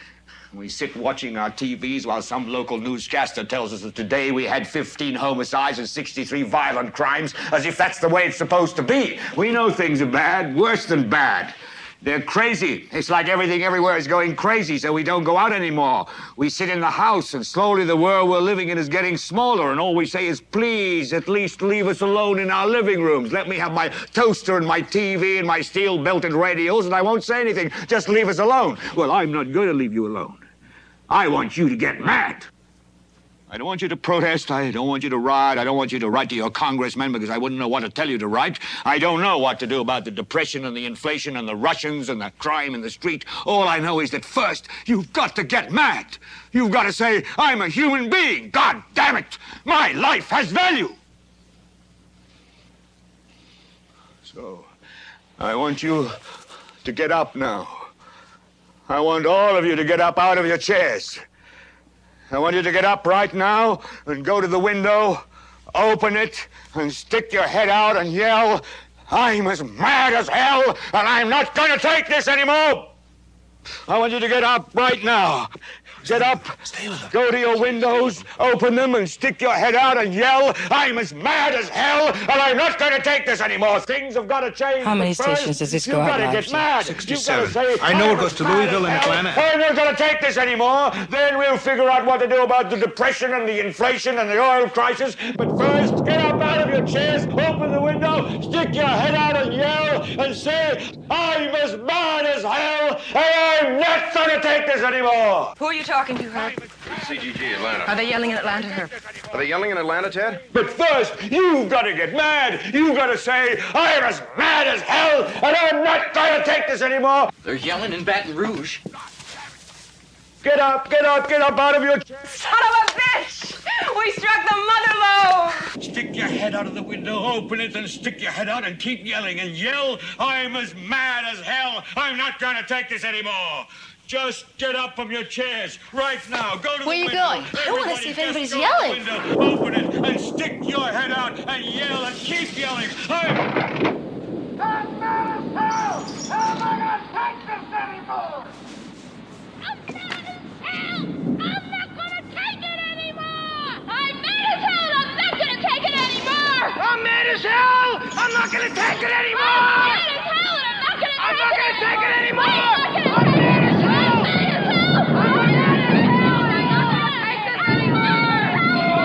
We sit watching our TVs while some local newscaster tells us that today we had 15 homicides and 63 violent crimes, as if that's the way it's supposed to be. We know things are bad, worse than bad. They're crazy. It's like everything everywhere is going crazy, so we don't go out anymore. We sit in the house, and slowly the world we're living in is getting smaller, and all we say is, please, at least leave us alone in our living rooms. Let me have my toaster and my TV and my steel-belted radios, and I won't say anything. Just leave us alone. Well, I'm not going to leave you alone. I want you to get mad. I don't want you to protest. I don't want you to riot. I don't want you to write to your congressmen because I wouldn't know what to tell you to write. I don't know what to do about the depression and the inflation and the Russians and the crime in the street. All I know is that first, you've got to get mad. You've got to say, I'm a human being. God damn it. My life has value. So, I want you to get up now. I want all of you to get up out of your chairs. I want you to get up right now and go to the window, open it, and stick your head out and yell, I'm as mad as hell, and I'm not going to take this anymore. I want you to get up right now. Get up, go to your windows, open them, and stick your head out and yell, I'm as mad as hell, and I'm not going to take this anymore. Things have got to change. How many stations does this go out? You've got to get mad. 67. Say, I know it goes to Louisville and Atlanta. I'm not going to take this anymore. Then we'll figure out what to do about the depression and the inflation and the oil crisis. But first, get up out of your chairs, open the window, stick your head out and yell, and say, I'm as mad as hell, and I'm not going to take this anymore. Who are you talking to, Herb? CGG, Atlanta. Are they yelling in Atlanta, Herb? Are they yelling in Atlanta, Ted? But first, you've got to get mad. You've got to say, I'm as mad as hell, and I'm not going to take this anymore. They're yelling in Baton Rouge. Get up, get up, get up out of your chair. Son of a bitch! We struck the mother lode! Stick your head out of the window, open it, and stick your head out and keep yelling and yell. I'm as mad as hell. I'm not going to take this anymore. Just get up from your chairs right now. Go to Where the you window. going? I wanna see if Just anybody's go to yelling. the window, open it, and stick your head out and yell and keep yelling. I'm mad as hell. How am I going to take this anymore? I'm mad as hell! I'm not gonna take it anymore! I'm not gonna take it anymore! I'm mad as hell! I'm mad as hell! I'm not gonna take this anymore!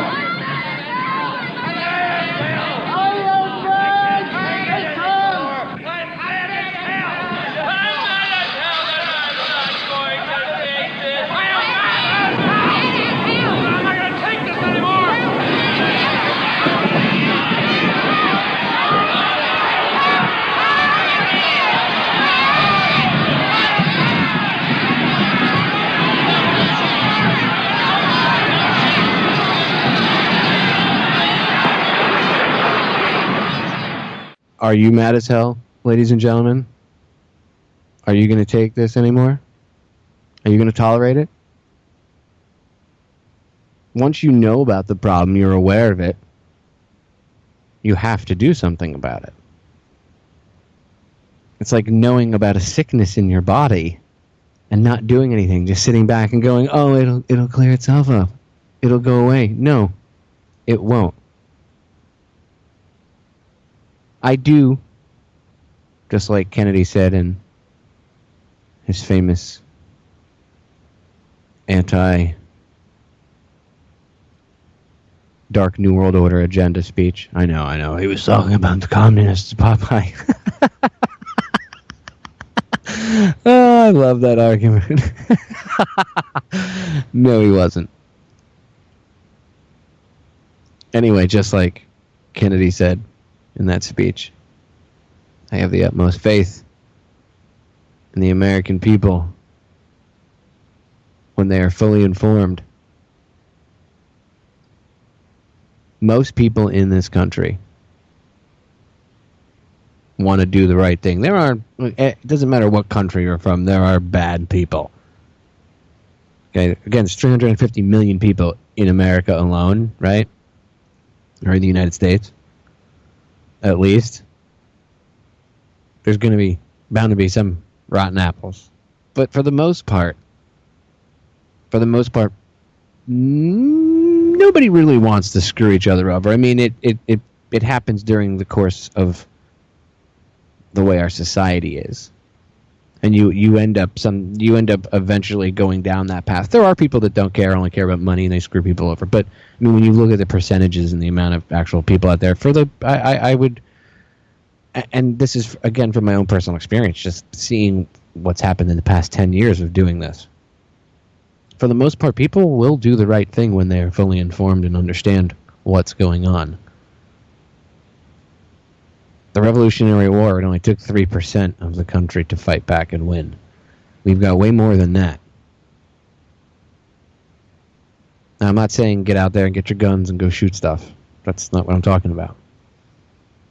I'm mad as hell! I'm mad as hell! I am mad as hell! I'm mad as hell! I'm mad as hell that I'm not going to take this! I am mad as hell! I'm not gonna take this anymore! Are you mad as hell, ladies and gentlemen? Are you going to take this anymore? Are you going to tolerate it? Once you know about the problem, you're aware of it, you have to do something about it. It's like knowing about a sickness in your body and not doing anything, just sitting back and going, oh, it'll clear itself up. It'll go away. No, it won't. I do, just like Kennedy said in his famous anti-Dark New World Order agenda speech. I know. He was talking about the communists, Popeye. Oh, I love that argument. No, he wasn't. Anyway, just like Kennedy said in that speech, I have the utmost faith in the American people when they are fully informed. Most people in this country want to do the right thing. It doesn't matter what country you're from, there are bad people. Okay, again, it's 350 million people in America alone, right? Or in the United States, at least. There's bound to be some rotten apples. But for the most part, nobody really wants to screw each other over. I mean, it happens during the course of the way our society is, and you end up eventually going down that path. There are people that don't care, only care about money, and they screw people over. But I mean, when you look at the percentages and the amount of actual people out there, I would, and this is again from my own personal experience, just seeing what's happened in the past 10 years of doing this. For the most part, people will do the right thing when they're fully informed and understand what's going on. The Revolutionary War, it only took 3% of the country to fight back and win. We've got way more than that. Now, I'm not saying get out there and get your guns and go shoot stuff. That's not what I'm talking about.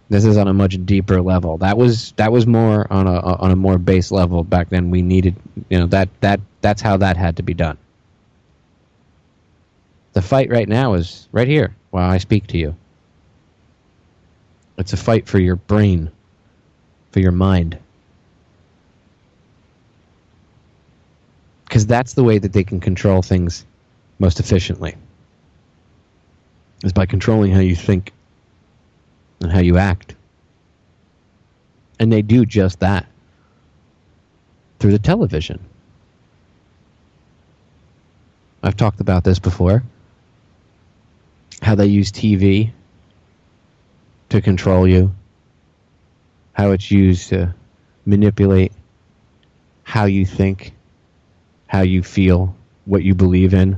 This is on a much deeper level. That was more on a more base level back then. We needed, that's how that had to be done. The fight right now is right here while I speak to you. It's a fight for your brain, for your mind. Because that's the way that they can control things most efficiently, is by controlling how you think and how you act. And they do just that through the television. I've talked about this before, how they use TV to control you, how it's used to manipulate how you think, how you feel, what you believe in.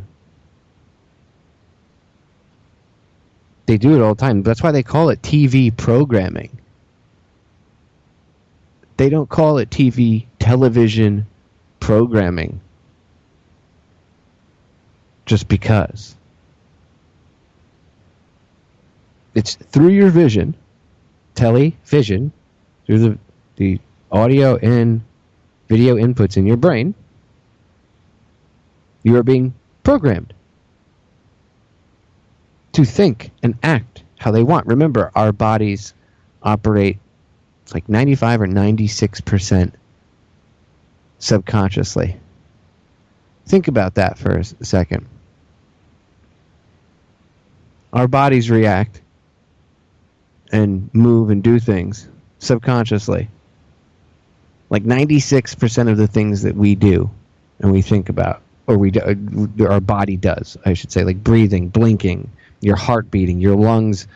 They do it all the time. That's why they call it TV programming. They don't call it television programming. just because. It's through your vision, television, through the audio and video inputs in your brain, you are being programmed to think and act how they want. Remember, our bodies operate, it's like 95 or 96% subconsciously. Think about that for a second. Our bodies react and move and do things subconsciously. Like 96% of the things that we do and we think about, or our body does, I should say, like breathing, blinking, your heart beating, your lungs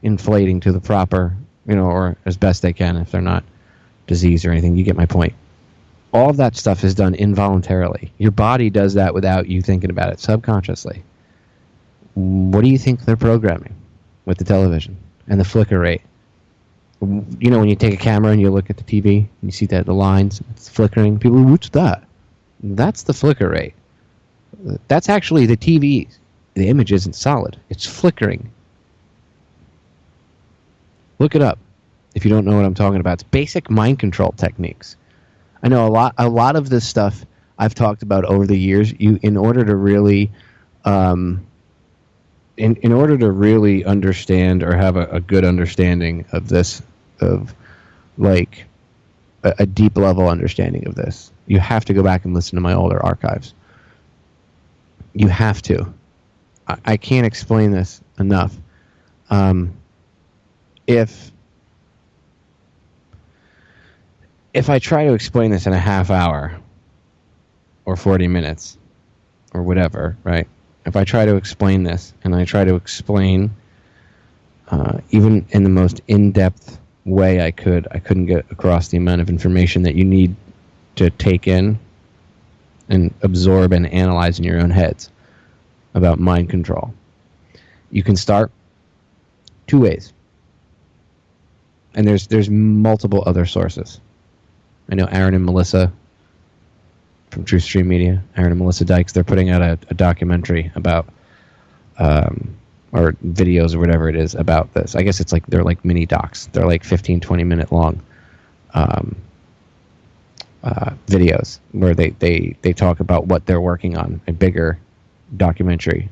inflating to the proper, or as best they can if they're not diseased or anything. You get my point. All of that stuff is done involuntarily. Your body does that without you thinking about it, subconsciously. What do you think they're programming with the television and the flicker rate? When you take a camera and you look at the TV and you see that the lines, it's flickering. People, what's that? That's the flicker rate. That's actually the TV. The image isn't solid. It's flickering. Look it up if you don't know what I'm talking about. It's basic mind control techniques. I know a lot of this stuff I've talked about over the years. In order to really understand or have a good understanding of this, of like a deep level understanding of this, you have to go back and listen to my older archives. You have to. I can't explain this enough. If I try to explain this in a half hour or 40 minutes or whatever, right? If I try to explain this and I try to explain even in the most in-depth way I couldn't get across the amount of information that you need to take in and absorb and analyze in your own heads about mind control. You can start two ways. And there's multiple other sources. I know Aaron and Melissa from True Stream Media, Aaron and Melissa Dykes, they're putting out a documentary about, or videos or whatever it is about this. I guess they're like mini docs. They're like 15, 20 minute long videos where they talk about what they're working on, a bigger documentary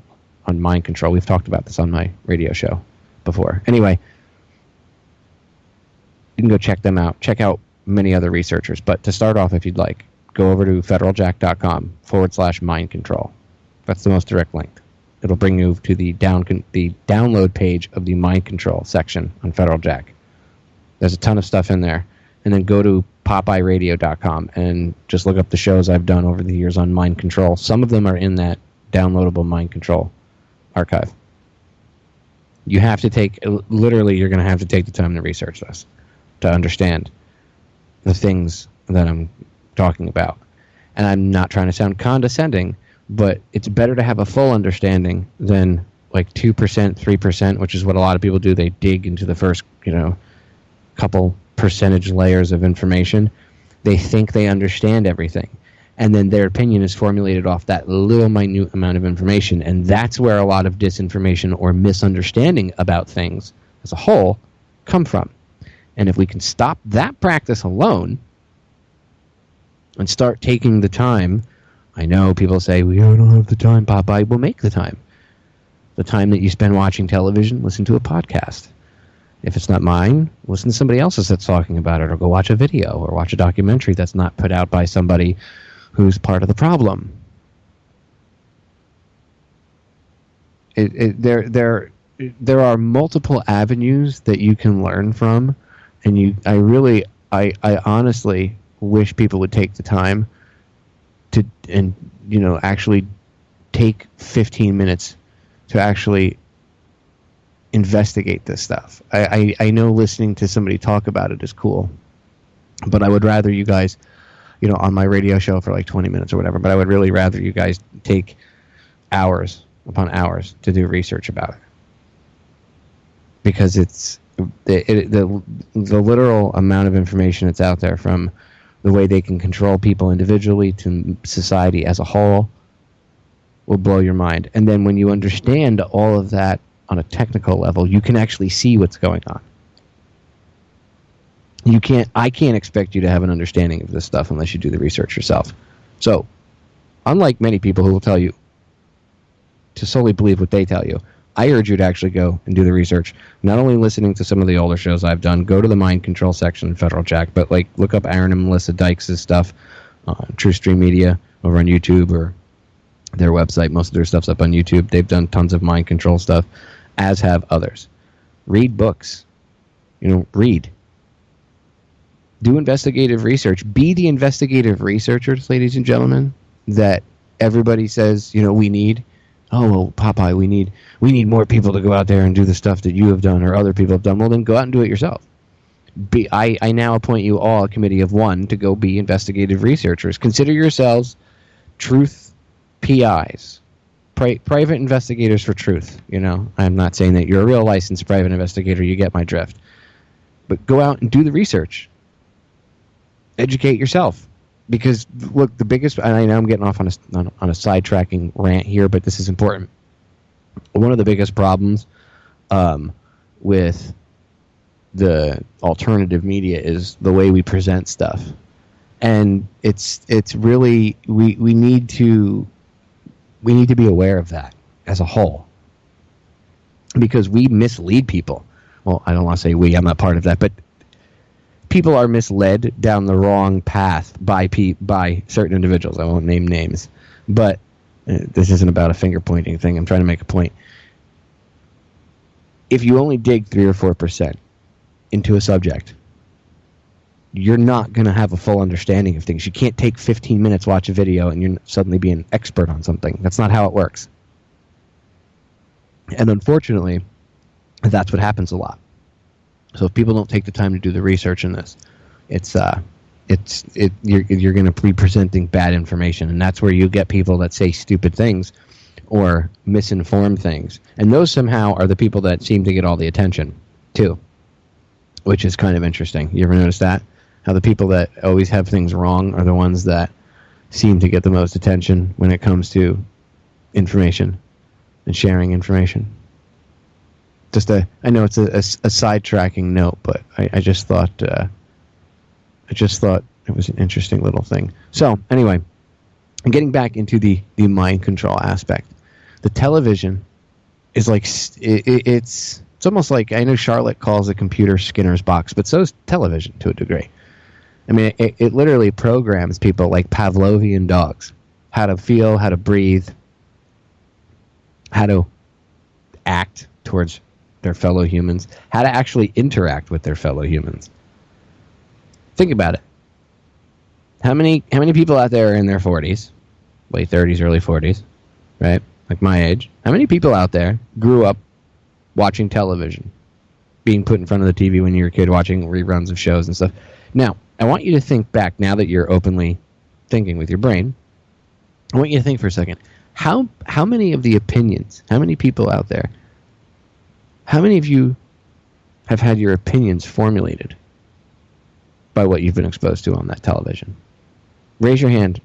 on mind control. We've talked about this on my radio show before. Anyway, you can go check them out. Check out many other researchers. But to start off, if you'd like, go over to federaljack.com/mind control. That's the most direct link. It'll bring you to the download page of the mind control section on Federal Jack. There's a ton of stuff in there. And then go to popeyeradio.com and just look up the shows I've done over the years on mind control. Some of them are in that downloadable mind control archive. You have to literally, you're going to have to take the time to research this to understand the things that I'm talking about. And I'm not trying to sound condescending, but it's better to have a full understanding than like 2%, 3%, which is what a lot of people do. They dig into the first, couple percentage layers of information. They think they understand everything. And then their opinion is formulated off that little minute amount of information. And that's where a lot of disinformation or misunderstanding about things as a whole come from. And if we can stop that practice alone and start taking the time, I know people say, I don't have the time, Popeye. Well, make the time. The time that you spend watching television, listen to a podcast. If it's not mine, listen to somebody else's that's talking about it, or go watch a video or watch a documentary that's not put out by somebody who's part of the problem. There are multiple avenues that you can learn from, and I honestly wish people would take the time to, and actually take 15 minutes to actually investigate this stuff. I know listening to somebody talk about it is cool, but I would rather you guys, on my radio show for like 20 minutes or whatever, but I would really rather you guys take hours upon hours to do research about it. Because it's the literal amount of information that's out there, from the way they can control people individually to society as a whole, will blow your mind. And then when you understand all of that on a technical level, you can actually see what's going on. I can't expect you to have an understanding of this stuff unless you do the research yourself. So, unlike many people who will tell you to solely believe what they tell you, I urge you to actually go and do the research. Not only listening to some of the older shows I've done, go to the mind control section in Federal Jack, but like look up Aaron and Melissa Dykes' stuff, True Stream Media over on YouTube or their website. Most of their stuff's up on YouTube. They've done tons of mind control stuff, as have others. Read books. Read. Do investigative research. Be the investigative researchers, ladies and gentlemen, that everybody says, we need. Oh, well, Popeye, we need more people to go out there and do the stuff that you have done or other people have done. Well, then go out and do it yourself. I now appoint you all a committee of one to go be investigative researchers. Consider yourselves truth PIs, private investigators for truth. I'm not saying that you're a real licensed private investigator. You get my drift. But go out and do the research. Educate yourself. Because, look, the biggest... And I know I'm getting off on a sidetracking rant here, but this is important. One of the biggest problems with the alternative media is the way we present stuff. And it's really... We need to be aware of that as a whole. Because we mislead people. Well, I don't want to say we. I'm not part of that, but... people are misled down the wrong path by certain individuals. I won't name names, but this isn't about a finger pointing thing. I'm trying to make a point. If you only dig 3 or 4% into a subject, you're not going to have a full understanding of things. You can't take 15 minutes, watch a video, and you're suddenly be an expert on something. That's not how it works. And unfortunately, that's what happens a lot. So if people don't take the time to do the research in this, you're going to be presenting bad information, and that's where you get people that say stupid things or misinform things. And those somehow are the people that seem to get all the attention too, which is kind of interesting. You ever notice that? How the people that always have things wrong are the ones that seem to get the most attention when it comes to information and sharing information. I know it's a sidetracking note, but I just thought it was an interesting little thing. So anyway, getting back into the mind control aspect, the television is like it's almost like, I know Charlotte calls the computer Skinner's box, but so is television to a degree. I mean, it literally programs people like Pavlovian dogs, how to feel, how to breathe, how to act towards their fellow humans, how to actually interact with their fellow humans. Think about it. How many people out there are in their 40s, late 30s, early 40s, right? Like my age. How many people out there grew up watching television, being put in front of the TV when you were a kid, watching reruns of shows and stuff? Now, I want you to think back, now that you're openly thinking with your brain, I want you to think for a second. How many of the opinions, how many people out there, how many of you have had your opinions formulated by what you've been exposed to on that television? Raise your hand.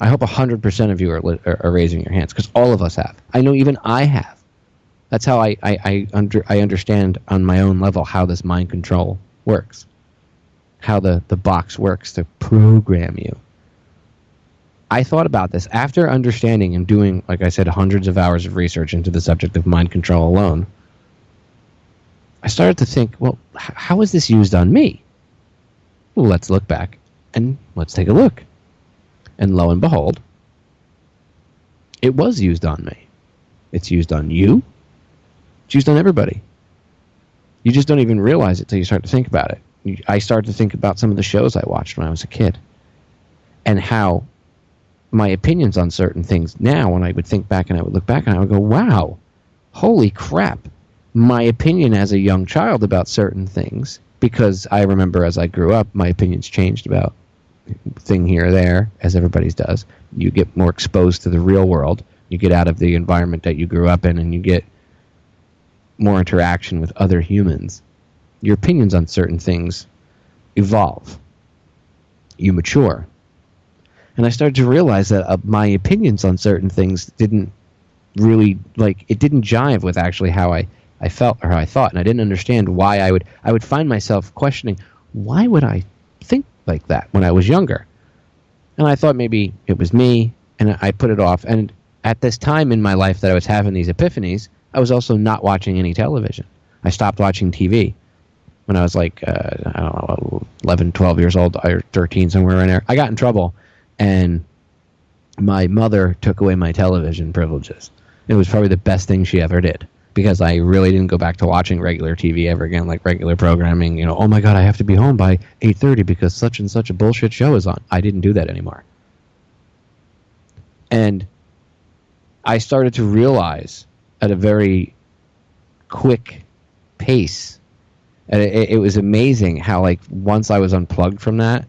I hope 100% of you are raising your hands, because all of us have. I know even I have. That's how I understand on my own level how this mind control works, how the box works to program you. I thought about this after understanding and doing, like I said, hundreds of hours of research into the subject of mind control alone. I started to think, well, how is this used on me? Well, let's look back and let's take a look. And lo and behold, it was used on me. It's used on you. It's used on everybody. You just don't even realize it till you start to think about it. I started to think about some of the shows I watched when I was a kid, and how my opinions on certain things now, when I would think back and I would look back and I would go, wow, holy crap. My opinion as a young child about certain things, because I remember as I grew up, my opinions changed about thing here or there, as everybody's does. You get more exposed to the real world. You get out of the environment that you grew up in, and you get more interaction with other humans. Your opinions on certain things evolve. You mature. And I started to realize that my opinions on certain things didn't really, it didn't jive with actually how I felt or how I thought. And I didn't understand why I would find myself questioning, why would I think like that when I was younger? And I thought maybe it was me, and I put it off. And at this time in my life that I was having these epiphanies, I was also not watching any television. I stopped watching TV when I was I don't know, 11, 12 years old, or 13, somewhere in there. I got in trouble, and my mother took away my television privileges. It was probably the best thing she ever did, because I really didn't go back to watching regular TV ever again, like regular programming. Oh my God, I have to be home by 8:30 because such and such a bullshit show is on. I didn't do that anymore. And I started to realize at a very quick pace, and it was amazing how, once I was unplugged from that,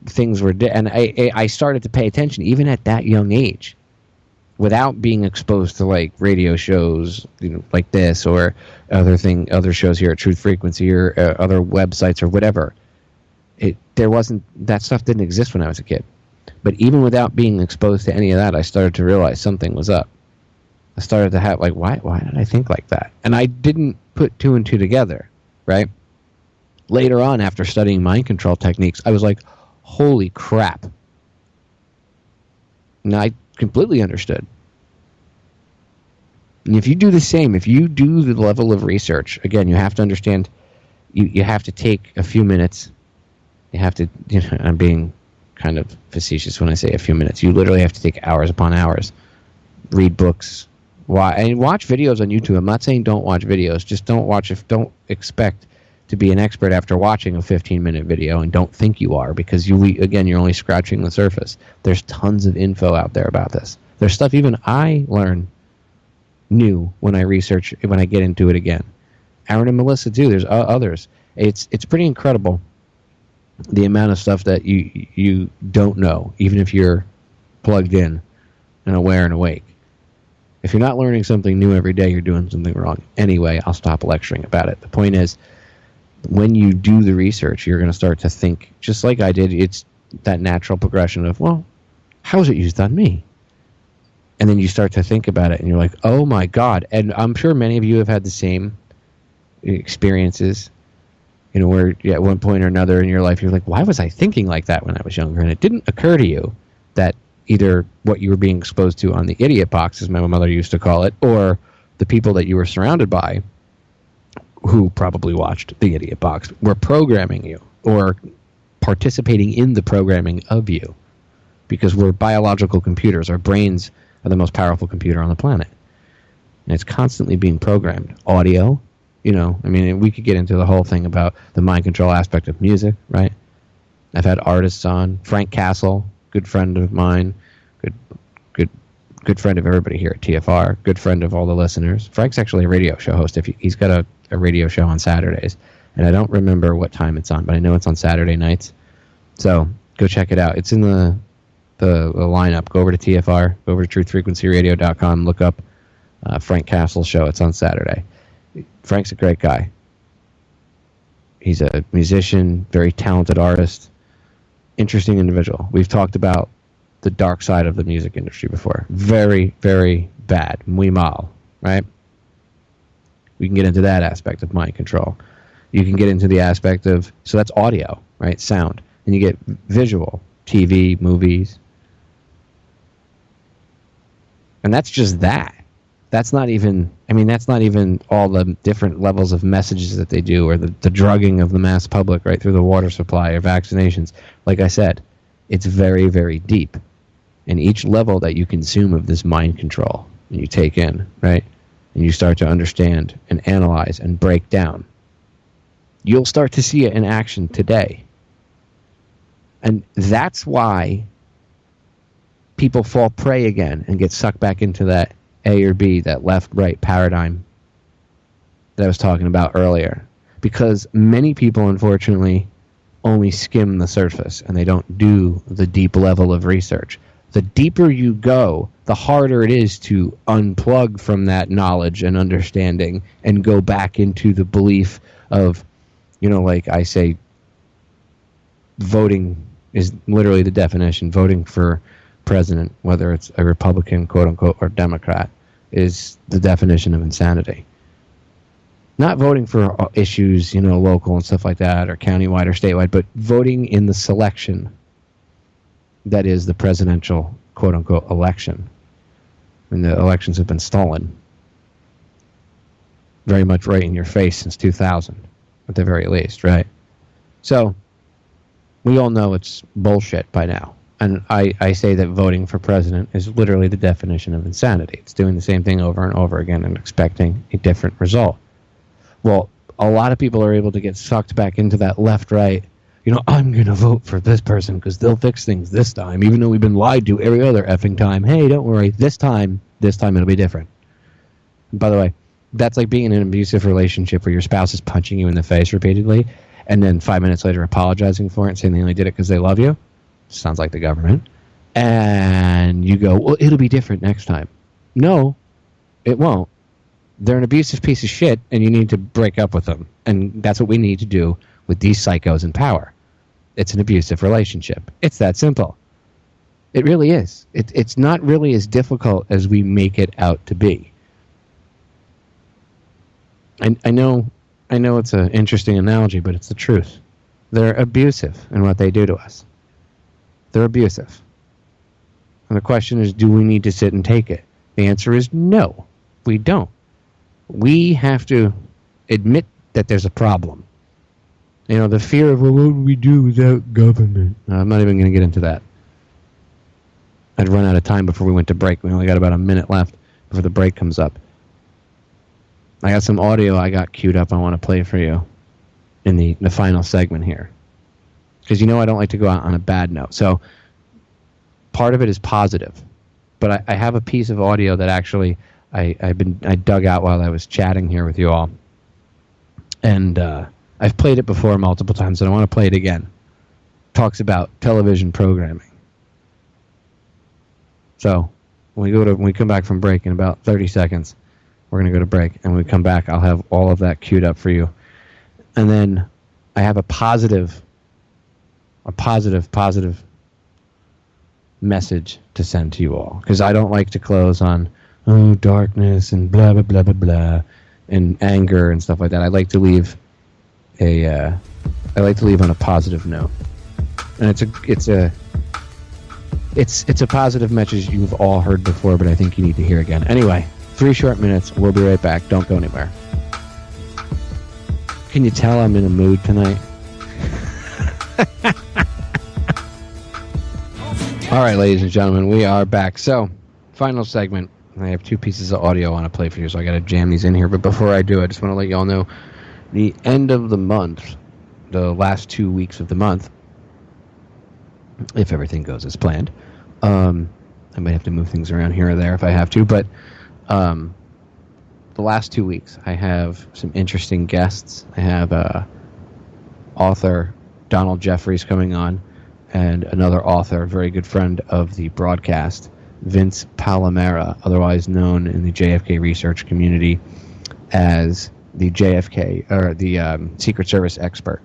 things were and I started to pay attention even at that young age, without being exposed to radio shows like this, or other shows here at Truth Frequency, or other websites or whatever. That stuff didn't exist when I was a kid. But even without being exposed to any of that, I started to realize something was up. I started to have why did I think like that? And I didn't put two and two together, right? Later on, after studying mind control techniques, I was like, holy crap. And I completely understood. And if you do the same, if you do the level of research, again, you have to understand, you have to take a few minutes. You have to, I'm being kind of facetious when I say a few minutes. You literally have to take hours upon hours. Read books. And watch videos on YouTube. I'm not saying don't watch videos. Just don't expect to be an expert after watching a 15-minute video, and don't think you are, because you're only scratching the surface. There's tons of info out there about this. There's stuff even I learn new when I research, when I get into it again. Aaron and Melissa too. There's others. It's pretty incredible the amount of stuff that you don't know, even if you're plugged in and aware and awake. If you're not learning something new every day, you're doing something wrong. Anyway, I'll stop lecturing about it. The point is, when you do the research, you're going to start to think, just like I did. It's that natural progression of, well, how is it used on me? And then you start to think about it, and you're like, oh my God. And I'm sure many of you have had the same experiences, where at one point or another in your life, you're like, why was I thinking like that when I was younger? And it didn't occur to you that either what you were being exposed to on the idiot box, as my mother used to call it, or the people that you were surrounded by, who probably watched the idiot box, were programming you or participating in the programming of you, because we're biological computers. Our brains are the most powerful computer on the planet, and it's constantly being programmed. Audio, we could get into the whole thing about the mind control aspect of music, right? I've had artists on. Frank Castle, good friend of mine, good friend of everybody here at TFR, good friend of all the listeners. Frank's actually a radio show host. He's got a radio show on Saturdays, and I don't remember what time it's on, but I know it's on Saturday nights. So go check it out. It's in the lineup. Go over to TFR, go over to truthfrequencyradio.com, look up Frank Castle's show. It's on Saturday. Frank's a great guy. He's a musician, very talented artist, interesting individual. We've talked about the dark side of the music industry before. Very, very bad. Muy mal, right? We can get into that aspect of mind control. You can get into the aspect of, so that's audio, right? Sound. And you get visual, TV, movies. And that's just that. That's not even all the different levels of messages that they do, or the drugging of the mass public right through the water supply or vaccinations. Like I said, it's very, very deep. And each level that you consume of this mind control, and you take in, right, and you start to understand and analyze and break down, you'll start to see it in action today. And that's why people fall prey again and get sucked back into that A or B, that left-right paradigm that I was talking about earlier. Because many people, unfortunately, only skim the surface, and they don't do the deep level of research. The deeper you go, the harder it is to unplug from that knowledge and understanding and go back into the belief of, like I say, voting is literally the definition. Voting for president, whether it's a Republican, quote unquote, or Democrat, is the definition of insanity. Not voting for issues, local and stuff like that, or countywide or statewide, but voting in the selection that is the presidential, quote unquote, election. And the elections have been stolen very much right in your face since 2000, at the very least, right? So, we all know it's bullshit by now. And I say that voting for president is literally the definition of insanity. It's doing the same thing over and over again and expecting a different result. Well, a lot of people are able to get sucked back into that left-right, I'm going to vote for this person because they'll fix things this time, even though we've been lied to every other effing time. Hey, don't worry, this time it'll be different. And by the way, that's like being in an abusive relationship where your spouse is punching you in the face repeatedly and then 5 minutes later apologizing for it and saying they only did it because they love you. Sounds like the government. And you go, well, it'll be different next time. No, it won't. They're an abusive piece of shit, and you need to break up with them. And that's what we need to do with these psychos in power. It's an abusive relationship. It's that simple. It really is. It's not really as difficult as we make it out to be. And I know it's an interesting analogy, but it's the truth. They're abusive in what they do to us. They're abusive. And the question is, do we need to sit and take it? The answer is no, we don't. We have to admit that there's a problem. The fear of, well, what would we do without government? I'm not even going to get into that. I'd run out of time before we went to break. We only got about a minute left before the break comes up. I got some audio I got queued up I want to play for you in the final segment here. Because I don't like to go out on a bad note. So part of it is positive. But I have a piece of audio that actually I dug out while I was chatting here with you all. And I've played it before multiple times, and I want to play it again. Talks about television programming. So when we come back from break in about 30 seconds, we're going to go to break. And when we come back, I'll have all of that queued up for you. And then I have a positive message to send to you all, because I don't like to close on darkness and blah blah blah blah blah and anger and stuff like that. I like to leave on a positive note, and it's a positive message you've all heard before, but I think you need to hear again. Anyway, 3 short minutes. We'll be right back. Don't go anywhere. Can you tell I'm in a mood tonight? All right, ladies and gentlemen, we are back. So, final segment. I have 2 pieces of audio I want to play for you, so I got to jam these in here. But before I do, I just want to let you all know the end of the month, the last 2 weeks of the month, if everything goes as planned. I might have to move things around here or there if I have to, but the last 2 weeks, I have some interesting guests. I have author Donald Jeffries coming on, and another author, a very good friend of the broadcast, Vince Palomera, otherwise known in the JFK research community as the JFK, or the Secret Service expert,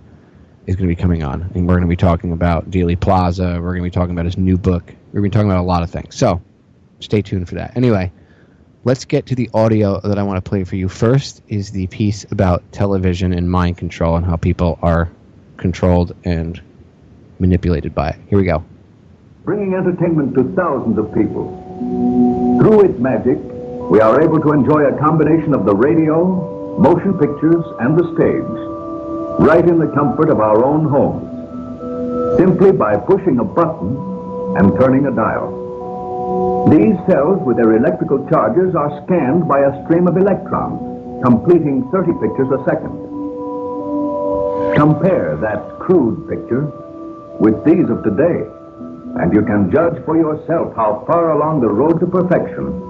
is going to be coming on. And we're going to be talking about Dealey Plaza. We're going to be talking about his new book. We're going to be talking about a lot of things. So, stay tuned for that. Anyway, let's get to the audio that I want to play for you. First is the piece about television and mind control and how people are controlled and manipulated by it. Here we go. Bringing entertainment to thousands of people. Through its magic, we are able to enjoy a combination of the radio, motion pictures, and the stage, right in the comfort of our own homes, simply by pushing a button and turning a dial. These cells with their electrical charges are scanned by a stream of electrons, completing 30 pictures a second. Compare that crude picture with these of today, and you can judge for yourself how far along the road to perfection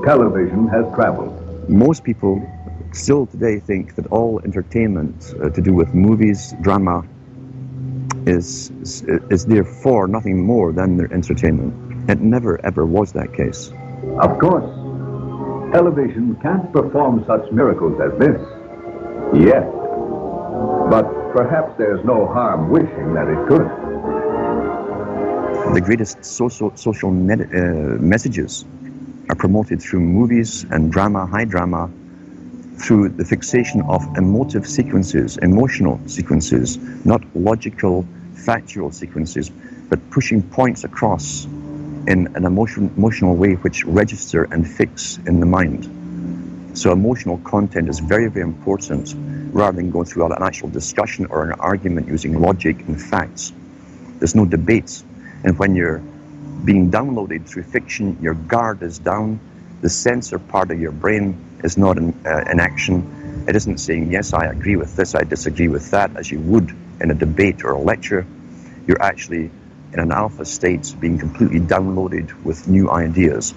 television has traveled. Most people still today think that all entertainment to do with movies, drama, is therefore nothing more than their entertainment. It never ever was that case. Of course, television can't perform such miracles as this, yet. But perhaps there's no harm wishing that it could. The greatest social messages are promoted through movies and drama, high drama, through the fixation of emotive sequences, emotional sequences, not logical, factual sequences, but pushing points across in an emotional way which register and fix in the mind. So emotional content is very, very important, rather than going through an actual discussion or an argument using logic and facts. There's no debate. And when you're being downloaded through fiction, your guard is down, the sensor part of your brain is not in action. It isn't saying, yes, I agree with this, I disagree with that, as you would in a debate or a lecture. You're actually in an alpha state, being completely downloaded with new ideas.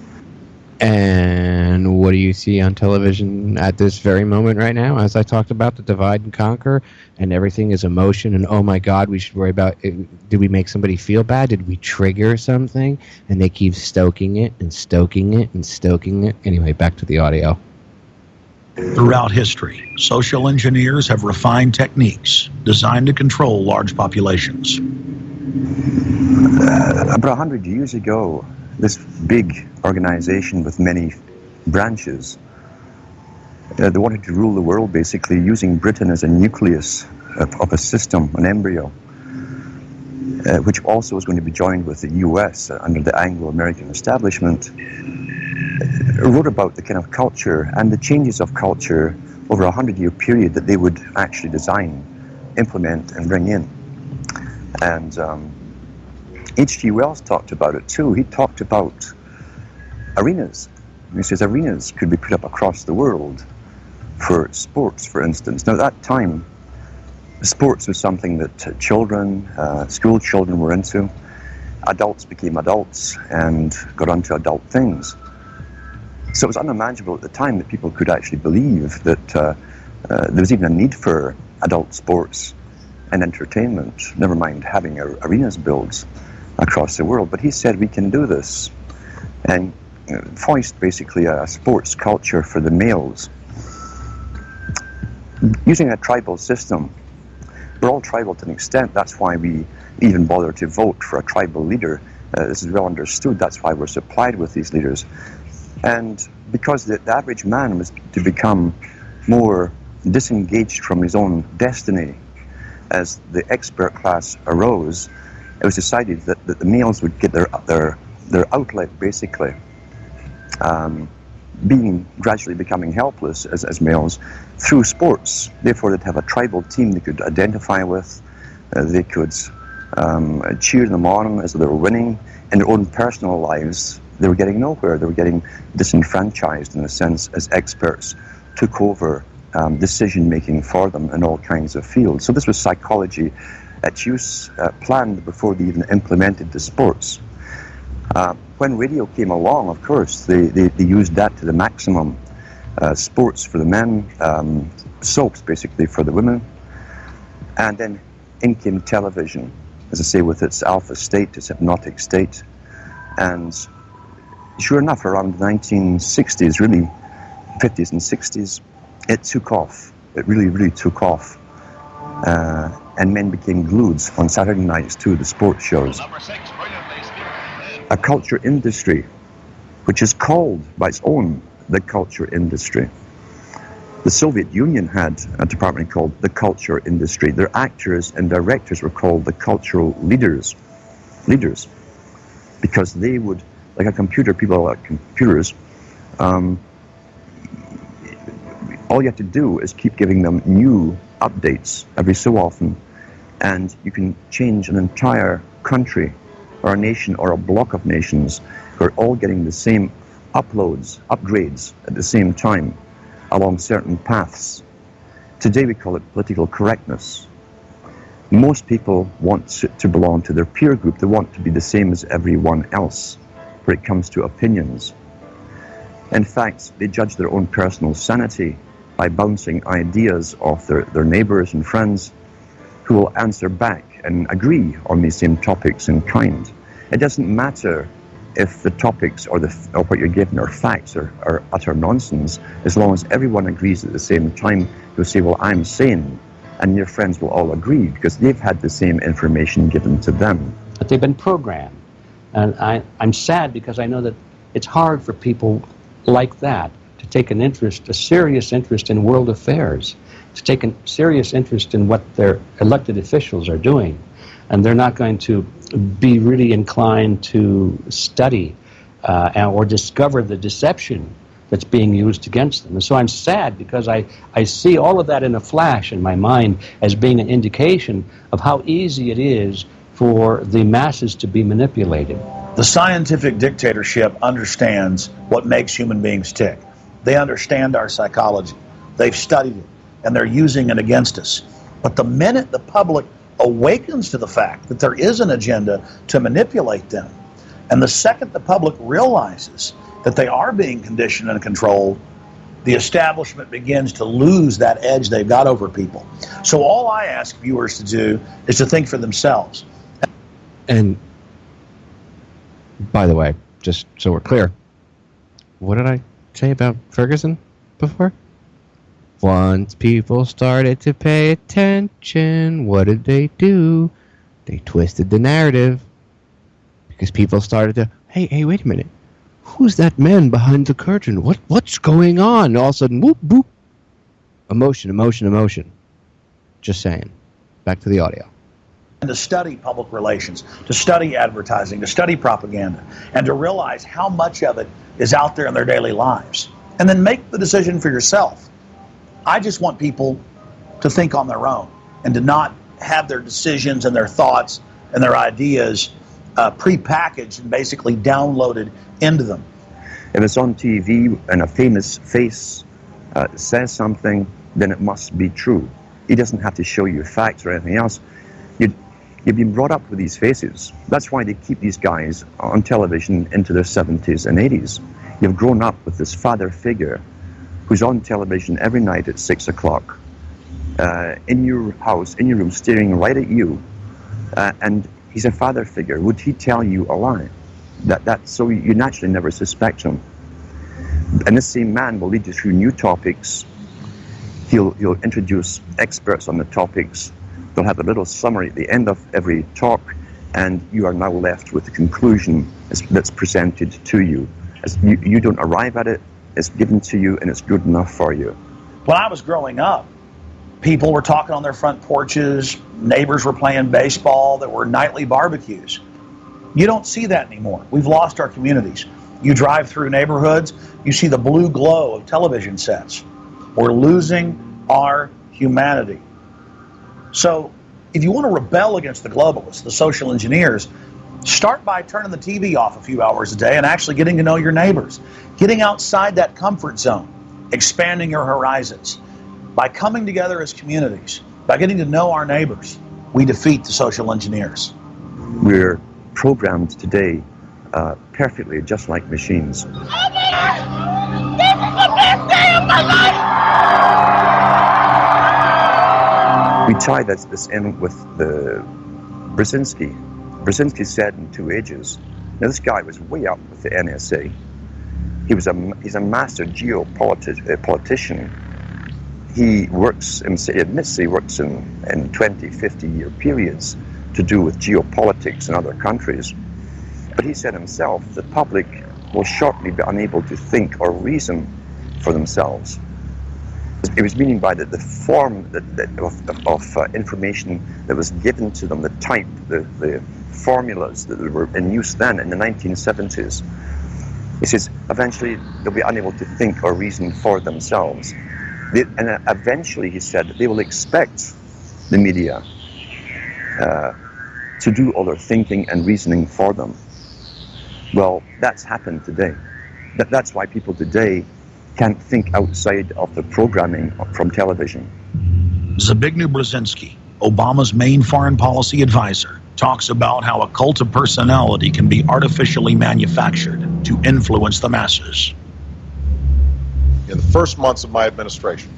And what do you see on television at this very moment right now? As I talked about the divide and conquer, and everything is emotion, and oh my God, we should worry about it. Did we make somebody feel bad? Did we trigger something? And they keep stoking it and stoking it and stoking it. Anyway, back to the audio. Throughout history, social engineers have refined techniques designed to control large populations. About 100 years ago, this big organization with many branches, they wanted to rule the world basically using Britain as a nucleus of a system, an embryo, which also was going to be joined with the US under the Anglo-American establishment. Wrote about the kind of culture and the changes of culture over a 100-year period that they would actually design, implement, and bring in. And H.G. Wells talked about it too. He talked about arenas. He says arenas could be put up across the world for sports, for instance. Now, at that time, sports was something that children, school children were into. Adults became adults and got onto adult things. So it was unimaginable at the time that people could actually believe that there was even a need for adult sports and entertainment, never mind having arenas built across the world. But he said we can do this, and foist basically a sports culture for the males. Using a tribal system, we're all tribal to an extent. That's why we even bother to vote for a tribal leader. This is well understood. That's why we're supplied with these leaders. And because the average man was to become more disengaged from his own destiny, as the expert class arose, it was decided that the males would get their outlet, basically, gradually becoming helpless as males through sports. Therefore, they'd have a tribal team they could identify with. They could cheer them on as they were winning. In their own personal lives, they were getting nowhere. They were getting disenfranchised, in a sense, as experts took over decision-making for them in all kinds of fields. So this was psychology at use, planned before they even implemented the sports. When radio came along, of course, they used that to the maximum. Sports for the men, soaps basically for the women, and then in came television, as I say, with its alpha state, its hypnotic state. And sure enough, around the 1960s, really 50s and 60s, it took off. It really, really took off. And men became glued on Saturday nights to the sports shows. A culture industry, which is called by its own the culture industry. The Soviet Union had a department called the culture industry. Their actors and directors were called the cultural leaders, because they would, like a computer, people like computers, all you have to do is keep giving them new updates every so often, and you can change an entire country or a nation or a block of nations who are all getting the same upgrades at the same time along certain paths. Today we call it political correctness. Most people want to belong to their peer group. They want to be the same as everyone else when it comes to opinions. In fact, they judge their own personal sanity by bouncing ideas off their neighbors and friends who will answer back and agree on these same topics in kind. It doesn't matter if the topics or what you're given are facts or utter nonsense, as long as everyone agrees at the same time. You'll say, well, I'm sane, and your friends will all agree because they've had the same information given to them. But they've been programmed. And I'm sad because I know that it's hard for people like that to take an interest, a serious interest in world affairs, to take a serious interest in what their elected officials are doing. And they're not going to be really inclined to study or discover the deception that's being used against them. And so I'm sad because I see all of that in a flash in my mind as being an indication of how easy it is for the masses to be manipulated. The scientific dictatorship understands what makes human beings tick. They understand our psychology. They've studied it, and they're using it against us. But the minute the public awakens to the fact that there is an agenda to manipulate them, and the second the public realizes that they are being conditioned and controlled, the establishment begins to lose that edge they've got over people. So all I ask viewers to do is to think for themselves. And by the way, just so we're clear, what did I say about Ferguson before? Once people started to pay attention, what did they do? They twisted the narrative. Because people started to, hey, wait a minute. Who's that man behind the curtain? What's going on? And all of a sudden, whoop, boop. Emotion. Just saying. Back to the audio. And to study public relations, to study advertising, to study propaganda, and to realize how much of it is out there in their daily lives. And then make the decision for yourself. I just want people to think on their own and to not have their decisions and their thoughts and their ideas pre-packaged and basically downloaded into them. If it's on TV and a famous face says something, then it must be true. He doesn't have to show you facts or anything else. You've been brought up with these faces. That's why they keep these guys on television into their 70s and 80s. You've grown up with this father figure who's on television every night at 6 o'clock, in your house, in your room, staring right at you, and he's a father figure. Would he tell you a lie? So you naturally never suspect him. And this same man will lead you through new topics. He'll introduce experts on the topics. They'll have a little summary at the end of every talk, and you are now left with the conclusion that's presented to you. You don't arrive at it, it's given to you, and it's good enough for you. When I was growing up, people were talking on their front porches, neighbors were playing baseball, there were nightly barbecues. You don't see that anymore. We've lost our communities. You drive through neighborhoods, you see the blue glow of television sets. We're losing our humanity. So if you want to rebel against the globalists, the social engineers, start by turning the TV off a few hours a day and actually getting to know your neighbors. Getting outside that comfort zone, expanding your horizons. By coming together as communities, by getting to know our neighbors, we defeat the social engineers. We're programmed today perfectly, just like machines. This is the best day of my life! We tie this in with the Brzezinski. Brzezinski said in 2 Ages. Now this guy was way up with the NSA. He's a master geopolitician. He admits he works in 20, 50-year periods to do with geopolitics in other countries. But he said himself, the public will shortly be unable to think or reason for themselves. It was meaning by the form of information that was given to them, the type, the formulas that were in use then in the 1970s. He says, eventually they'll be unable to think or reason for themselves. And eventually, he said, they will expect the media to do all their thinking and reasoning for them. Well, that's happened today. That's why people today can't think outside of the programming from television. Zbigniew Brzezinski, Obama's main foreign policy advisor, talks about how a cult of personality can be artificially manufactured to influence the masses. In the first months of my administration,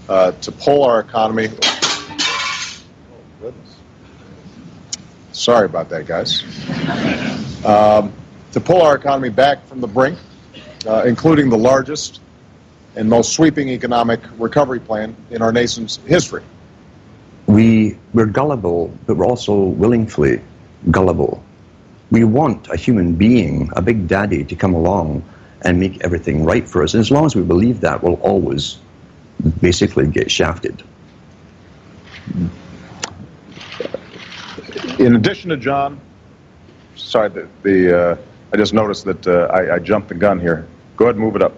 to pull our economy... Oh, goodness. Sorry about that, guys. To pull our economy back from the brink, including the largest and most sweeping economic recovery plan in our nation's history. We're gullible, but we're also willingly gullible. We want a human being, a big daddy, to come along and make everything right for us. And as long as we believe that, we'll always basically get shafted. In addition to John, sorry, I just noticed that I jumped the gun here. Go ahead and move it up.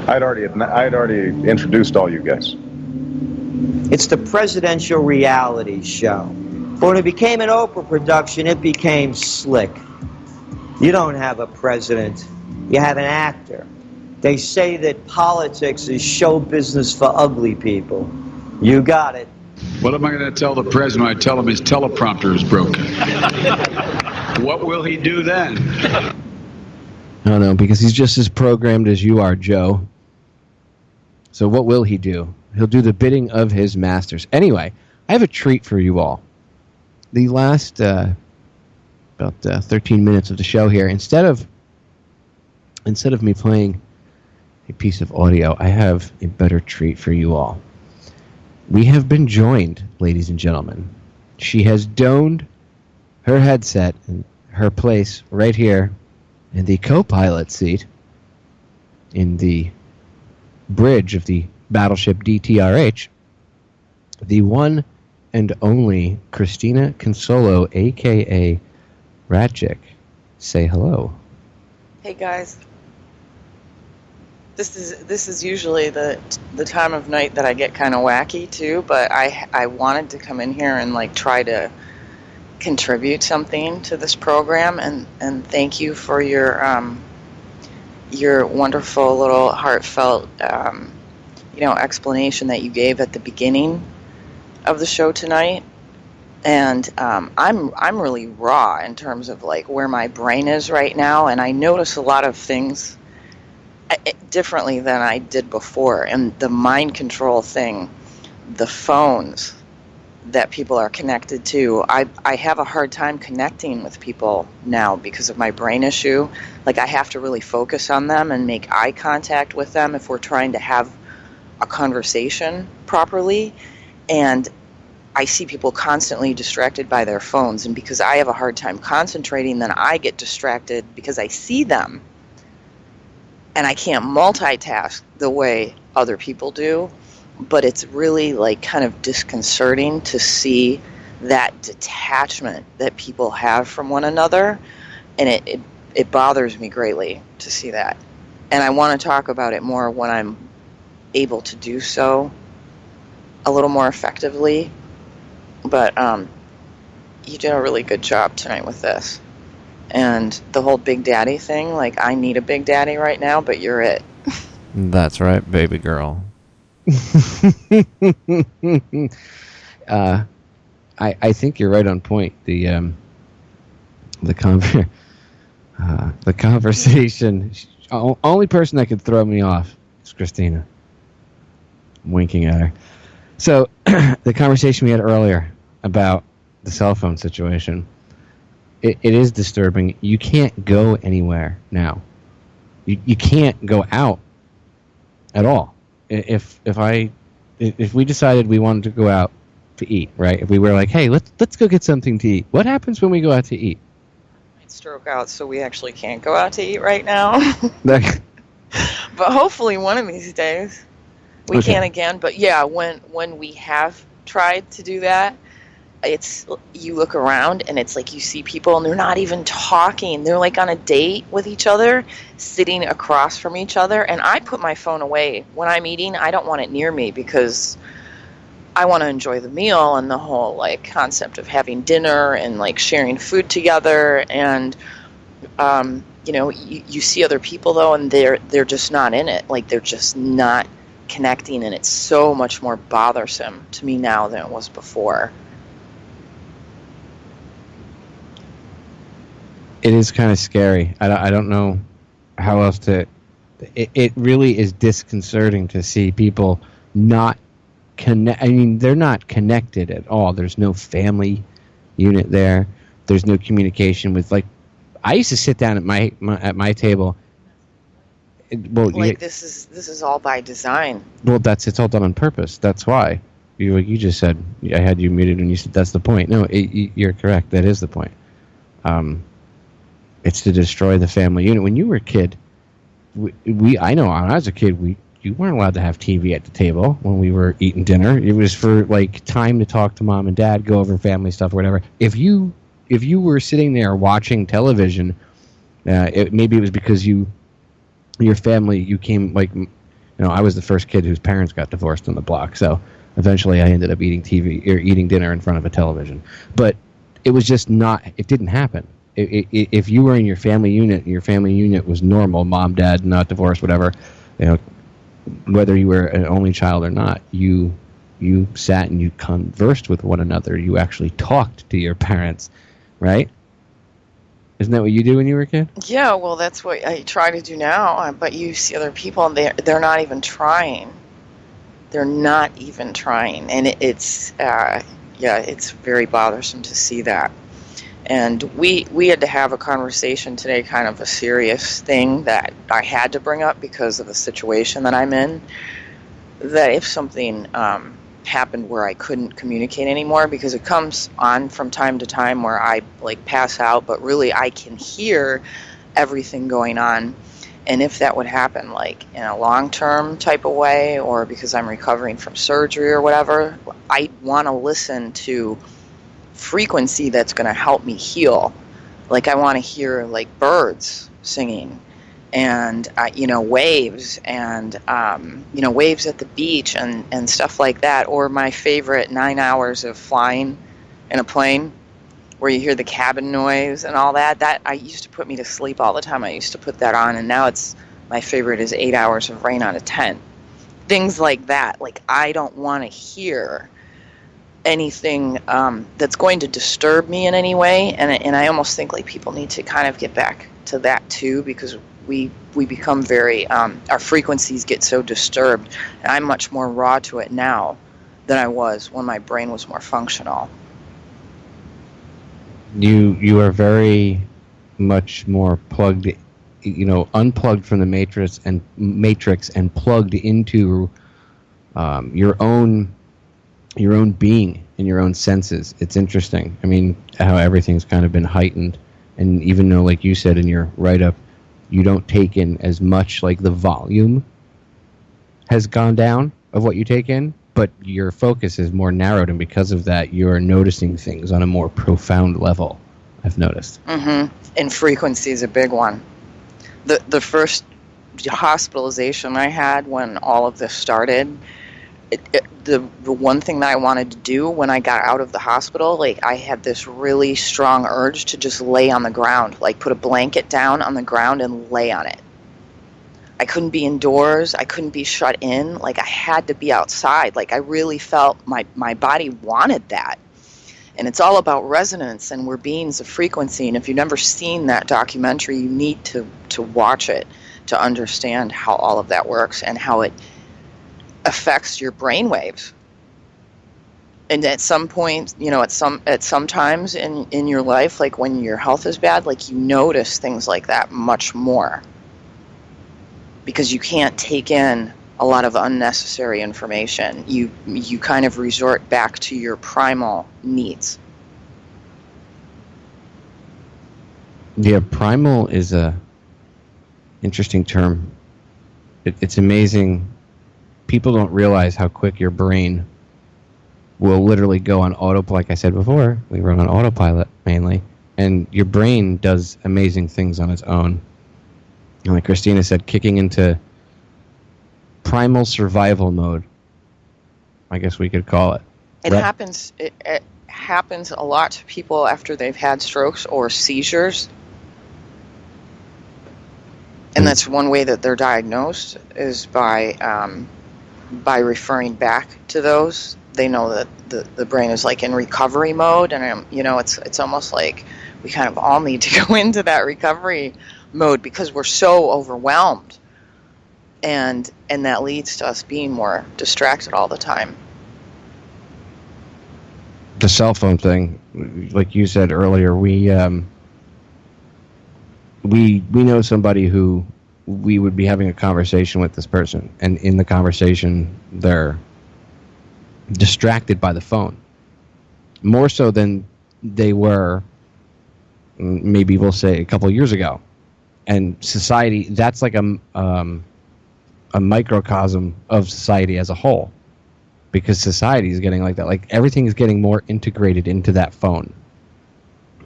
I'd already introduced all you guys. It's the presidential reality show. But when it became an Oprah production, it became slick. You don't have a president, you have an actor. They say that politics is show business for ugly people. You got it. What am I going to tell the president when I tell him his teleprompter is broken? What will he do then? I don't know, because he's just as programmed as you are, Joe. So what will he do? He'll do the bidding of his masters. Anyway, I have a treat for you all. The last about 13 minutes of the show here, instead of me playing a piece of audio, I have a better treat for you all. We have been joined, ladies and gentlemen. She has donned her headset and her place right here in the co-pilot seat in the bridge of the battleship DTRH, the one and only Christina Consolo, a.k.a. Radchick. Say hello. Hey guys. This is usually the time of night that I get kind of wacky too, but I wanted to come in here and like try to contribute something to this program, and thank you for your wonderful little heartfelt explanation that you gave at the beginning of the show tonight. And I'm really raw in terms of like where my brain is right now, and I notice a lot of things differently than I did before. And the mind control thing, the phones that people are connected to, I have a hard time connecting with people now because of my brain issue. Like I have to really focus on them and make eye contact with them if we're trying to have a conversation properly. And I see people constantly distracted by their phones, and because I have a hard time concentrating, then I get distracted because I see them. And I can't multitask the way other people do, but it's really like kind of disconcerting to see that detachment that people have from one another, and it bothers me greatly to see that. And I want to talk about it more when I'm able to do so a little more effectively. But you did a really good job tonight with this. And the whole Big Daddy thing, like I need a Big Daddy right now, but you're it. That's right, baby girl. I think you're right on point. The conversation. Only person that could throw me off is Christina. I'm winking at her. So the conversation we had earlier about the cell phone situation, it is disturbing. You can't go anywhere now. You can't go out at all. If we decided we wanted to go out to eat, right? If we were like, hey, let's go get something to eat. What happens when we go out to eat? I'd stroke out, so we actually can't go out to eat right now. But hopefully one of these days we can again. But yeah, when we have tried to do that, it's you look around and it's like you see people and they're not even talking. They're like on a date with each other, sitting across from each other. And I put my phone away when I'm eating. I don't want it near me because I want to enjoy the meal and the whole like concept of having dinner and like sharing food together. And you see other people though, and they're just not in it. Like they're just not connecting, and it's so much more bothersome to me now than it was before. It is kind of scary. I don't know how else to... It really is disconcerting to see people not connect. I mean, they're not connected at all. There's no family unit there. There's no communication with, like... I used to sit down at my table. This is all by design. Well, it's all done on purpose. That's why. like you just said, I had you muted and you said that's the point. No, you're correct. That is the point. It's to destroy the family unit. When you were a kid, I know when I was a kid, you weren't allowed to have TV at the table when we were eating dinner. It was for like time to talk to mom and dad, go over family stuff or whatever. If you were sitting there watching television, maybe it was because your family, you came like, I was the first kid whose parents got divorced on the block, so eventually I ended up eating eating dinner in front of a television. But it was just not. It didn't happen. If you were in your family unit, and your family unit was normal, mom, dad, not divorced, whatever, whether you were an only child or not, you sat and you conversed with one another. You actually talked to your parents, right? Isn't that what you do when you were a kid? Yeah, well, that's what I try to do now. But you see other people, and they're not even trying. They're not even trying, and it's very bothersome to see that. And we had to have a conversation today, kind of a serious thing that I had to bring up because of the situation that I'm in, that if something happened where I couldn't communicate anymore, because it comes on from time to time where I like pass out, but really I can hear everything going on. And if that would happen like in a long-term type of way, or because I'm recovering from surgery or whatever, I want to listen to frequency that's going to help me heal. Like I want to hear like birds singing, and waves, and waves at the beach, and stuff like that. Or my favorite 9 hours of flying in a plane, where you hear the cabin noise and all that. That I used to put me to sleep all the time. I used to put that on, and now it's my favorite is 8 hours of rain on a tent. Things like that. Like I don't want to hear anything that's going to disturb me in any way, and I almost think like people need to kind of get back to that too, because we become very our frequencies get so disturbed, and I'm much more raw to it now than I was when my brain was more functional. You are very much more plugged, unplugged from the matrix and plugged into your own being and your own senses. It's interesting. I mean, how everything's kind of been heightened, and even though, like you said in your write-up, you don't take in as much, like the volume has gone down of what you take in, but your focus is more narrowed, and because of that, you're noticing things on a more profound level, I've noticed. Mm-hmm. And frequency is a big one. The first hospitalization I had when all of this started, the one thing that I wanted to do when I got out of the hospital, like I had this really strong urge to just lay on the ground, like put a blanket down on the ground and lay on it. I couldn't be indoors. I couldn't be shut in. Like I had to be outside. Like I really felt my body wanted that. And it's all about resonance, and we're beings of frequency. And if you've never seen that documentary, you need to watch it to understand how all of that works and how it affects your brain waves. And at some point, at some times in your life, like when your health is bad, like you notice things like that much more, because you can't take in a lot of unnecessary information. You kind of resort back to your primal needs. Yeah, primal is a interesting term. It's amazing. People don't realize how quick your brain will literally go on autopilot. Like I said before, we run on autopilot mainly, and your brain does amazing things on its own. And like Christina said, kicking into primal survival mode, I guess we could call it. It happens a lot to people after they've had strokes or seizures. And that's one way that they're diagnosed, is by referring back to those. They know that the brain is like in recovery mode, and it's almost like we kind of all need to go into that recovery mode because we're so overwhelmed, and that leads to us being more distracted all the time. The cell phone thing, like you said earlier, we know somebody who we would be having a conversation with this person, and in the conversation they're distracted by the phone. More so than they were, maybe we'll say, a couple of years ago. And society, that's like a microcosm of society as a whole. Because society is getting like that. Like, everything is getting more integrated into that phone.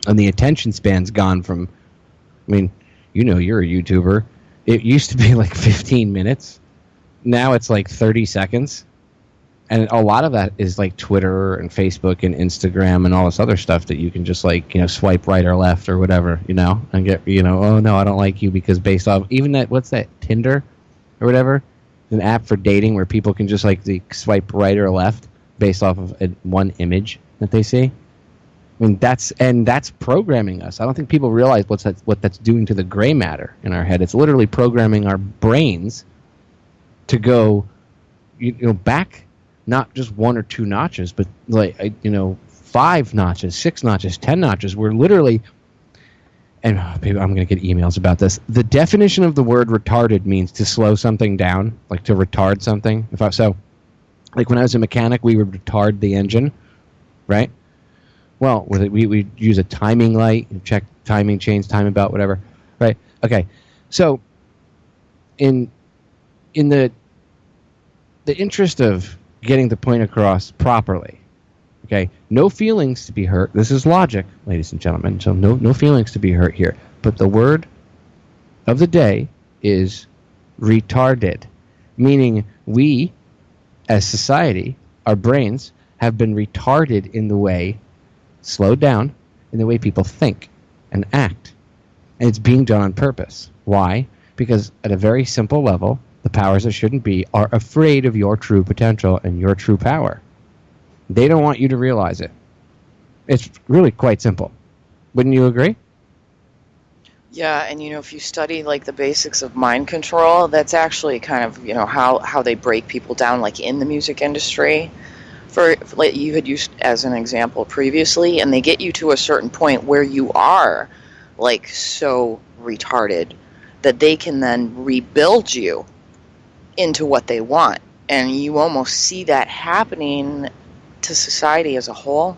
And the attention span's gone from, I mean, you know, you're a YouTuber. It used to be like 15 minutes. Now it's like 30 seconds. And a lot of that is like Twitter and Facebook and Instagram and all this other stuff that you can just like, you know, swipe right or left or whatever, you know, and get, you know, oh no, I don't like you because based off, even that, what's that, Tinder or whatever? An app for dating where people can just like swipe right or left based off of one image that they see. I mean, that's programming us. I don't think people realize what that's doing to the gray matter in our head. It's literally programming our brains to go, you know, back not just 1 or 2 notches, but like, you know, 5 notches, 6 notches, 10 notches. We're literally, and maybe I'm going to get emails about this. The definition of the word retarded means to slow something down, like to retard something. Like when I was a mechanic, we would retard the engine, right? Well, we use a timing light, check timing chains, timing belt, whatever, right? Okay, so in the interest of getting the point across properly, okay, no feelings to be hurt. This is logic, ladies and gentlemen. So no feelings to be hurt here. But the word of the day is retarded, meaning we, as society, our brains have been retarded in the way, slowed down in the way people think and act. And it's being done on purpose. Why? Because at a very simple level, the powers that shouldn't be are afraid of your true potential and your true power. They don't want you to realize it. It's really quite simple. Wouldn't you agree? Yeah, and you know, if you study like the basics of mind control, that's actually kind of, you know, how they break people down, like in the music industry. For like you had used as an example previously, and they get you to a certain point where you are like so retarded that they can then rebuild you into what they want. And you almost see that happening to society as a whole.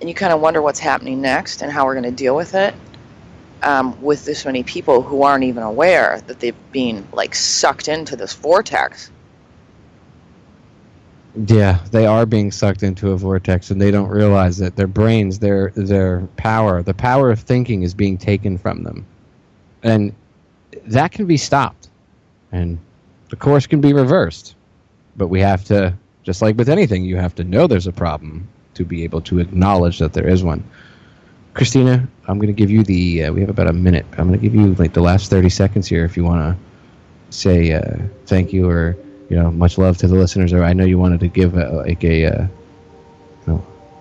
And you kind of wonder what's happening next and how we're going to deal with it, with this many people who aren't even aware that they've been like sucked into this vortex. Yeah, they are being sucked into a vortex, and they don't realize that their brains, their power, the power of thinking is being taken from them. And that can be stopped. And the course can be reversed. But we have to, just like with anything, you have to know there's a problem to be able to acknowledge that there is one. Christina, I'm going to give you we have about a minute. I'm going to give you like the last 30 seconds here if you want to say thank you or, you know, much love to the listeners. Or I know you wanted to give a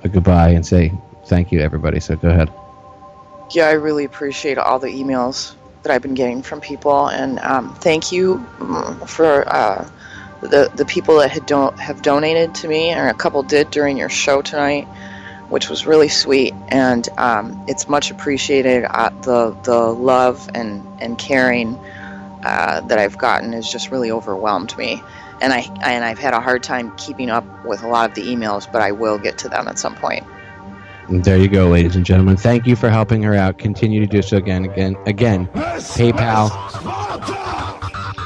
goodbye and say thank you to everybody. So go ahead. Yeah, I really appreciate all the emails that I've been getting from people, and thank you for the people that have donated to me, and a couple did during your show tonight, which was really sweet, and it's much appreciated. The love and caring that I've gotten has just really overwhelmed me, and I've had a hard time keeping up with a lot of the emails, but I will get to them at some point. There you go, ladies and gentlemen. Thank you for helping her out. Continue to do so again. PayPal.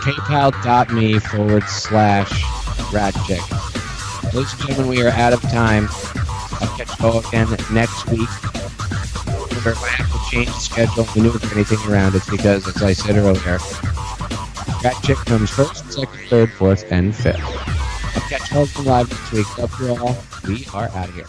PayPal.me/RadChick. Ladies and gentlemen, we are out of time. I'll catch you all again next week. Remember, if I have to change the schedule, maneuver anything around, it's because, as I said earlier, RadChick comes first, second, third, fourth, and fifth. I'll catch you all live next week. Love you all. We are out of here.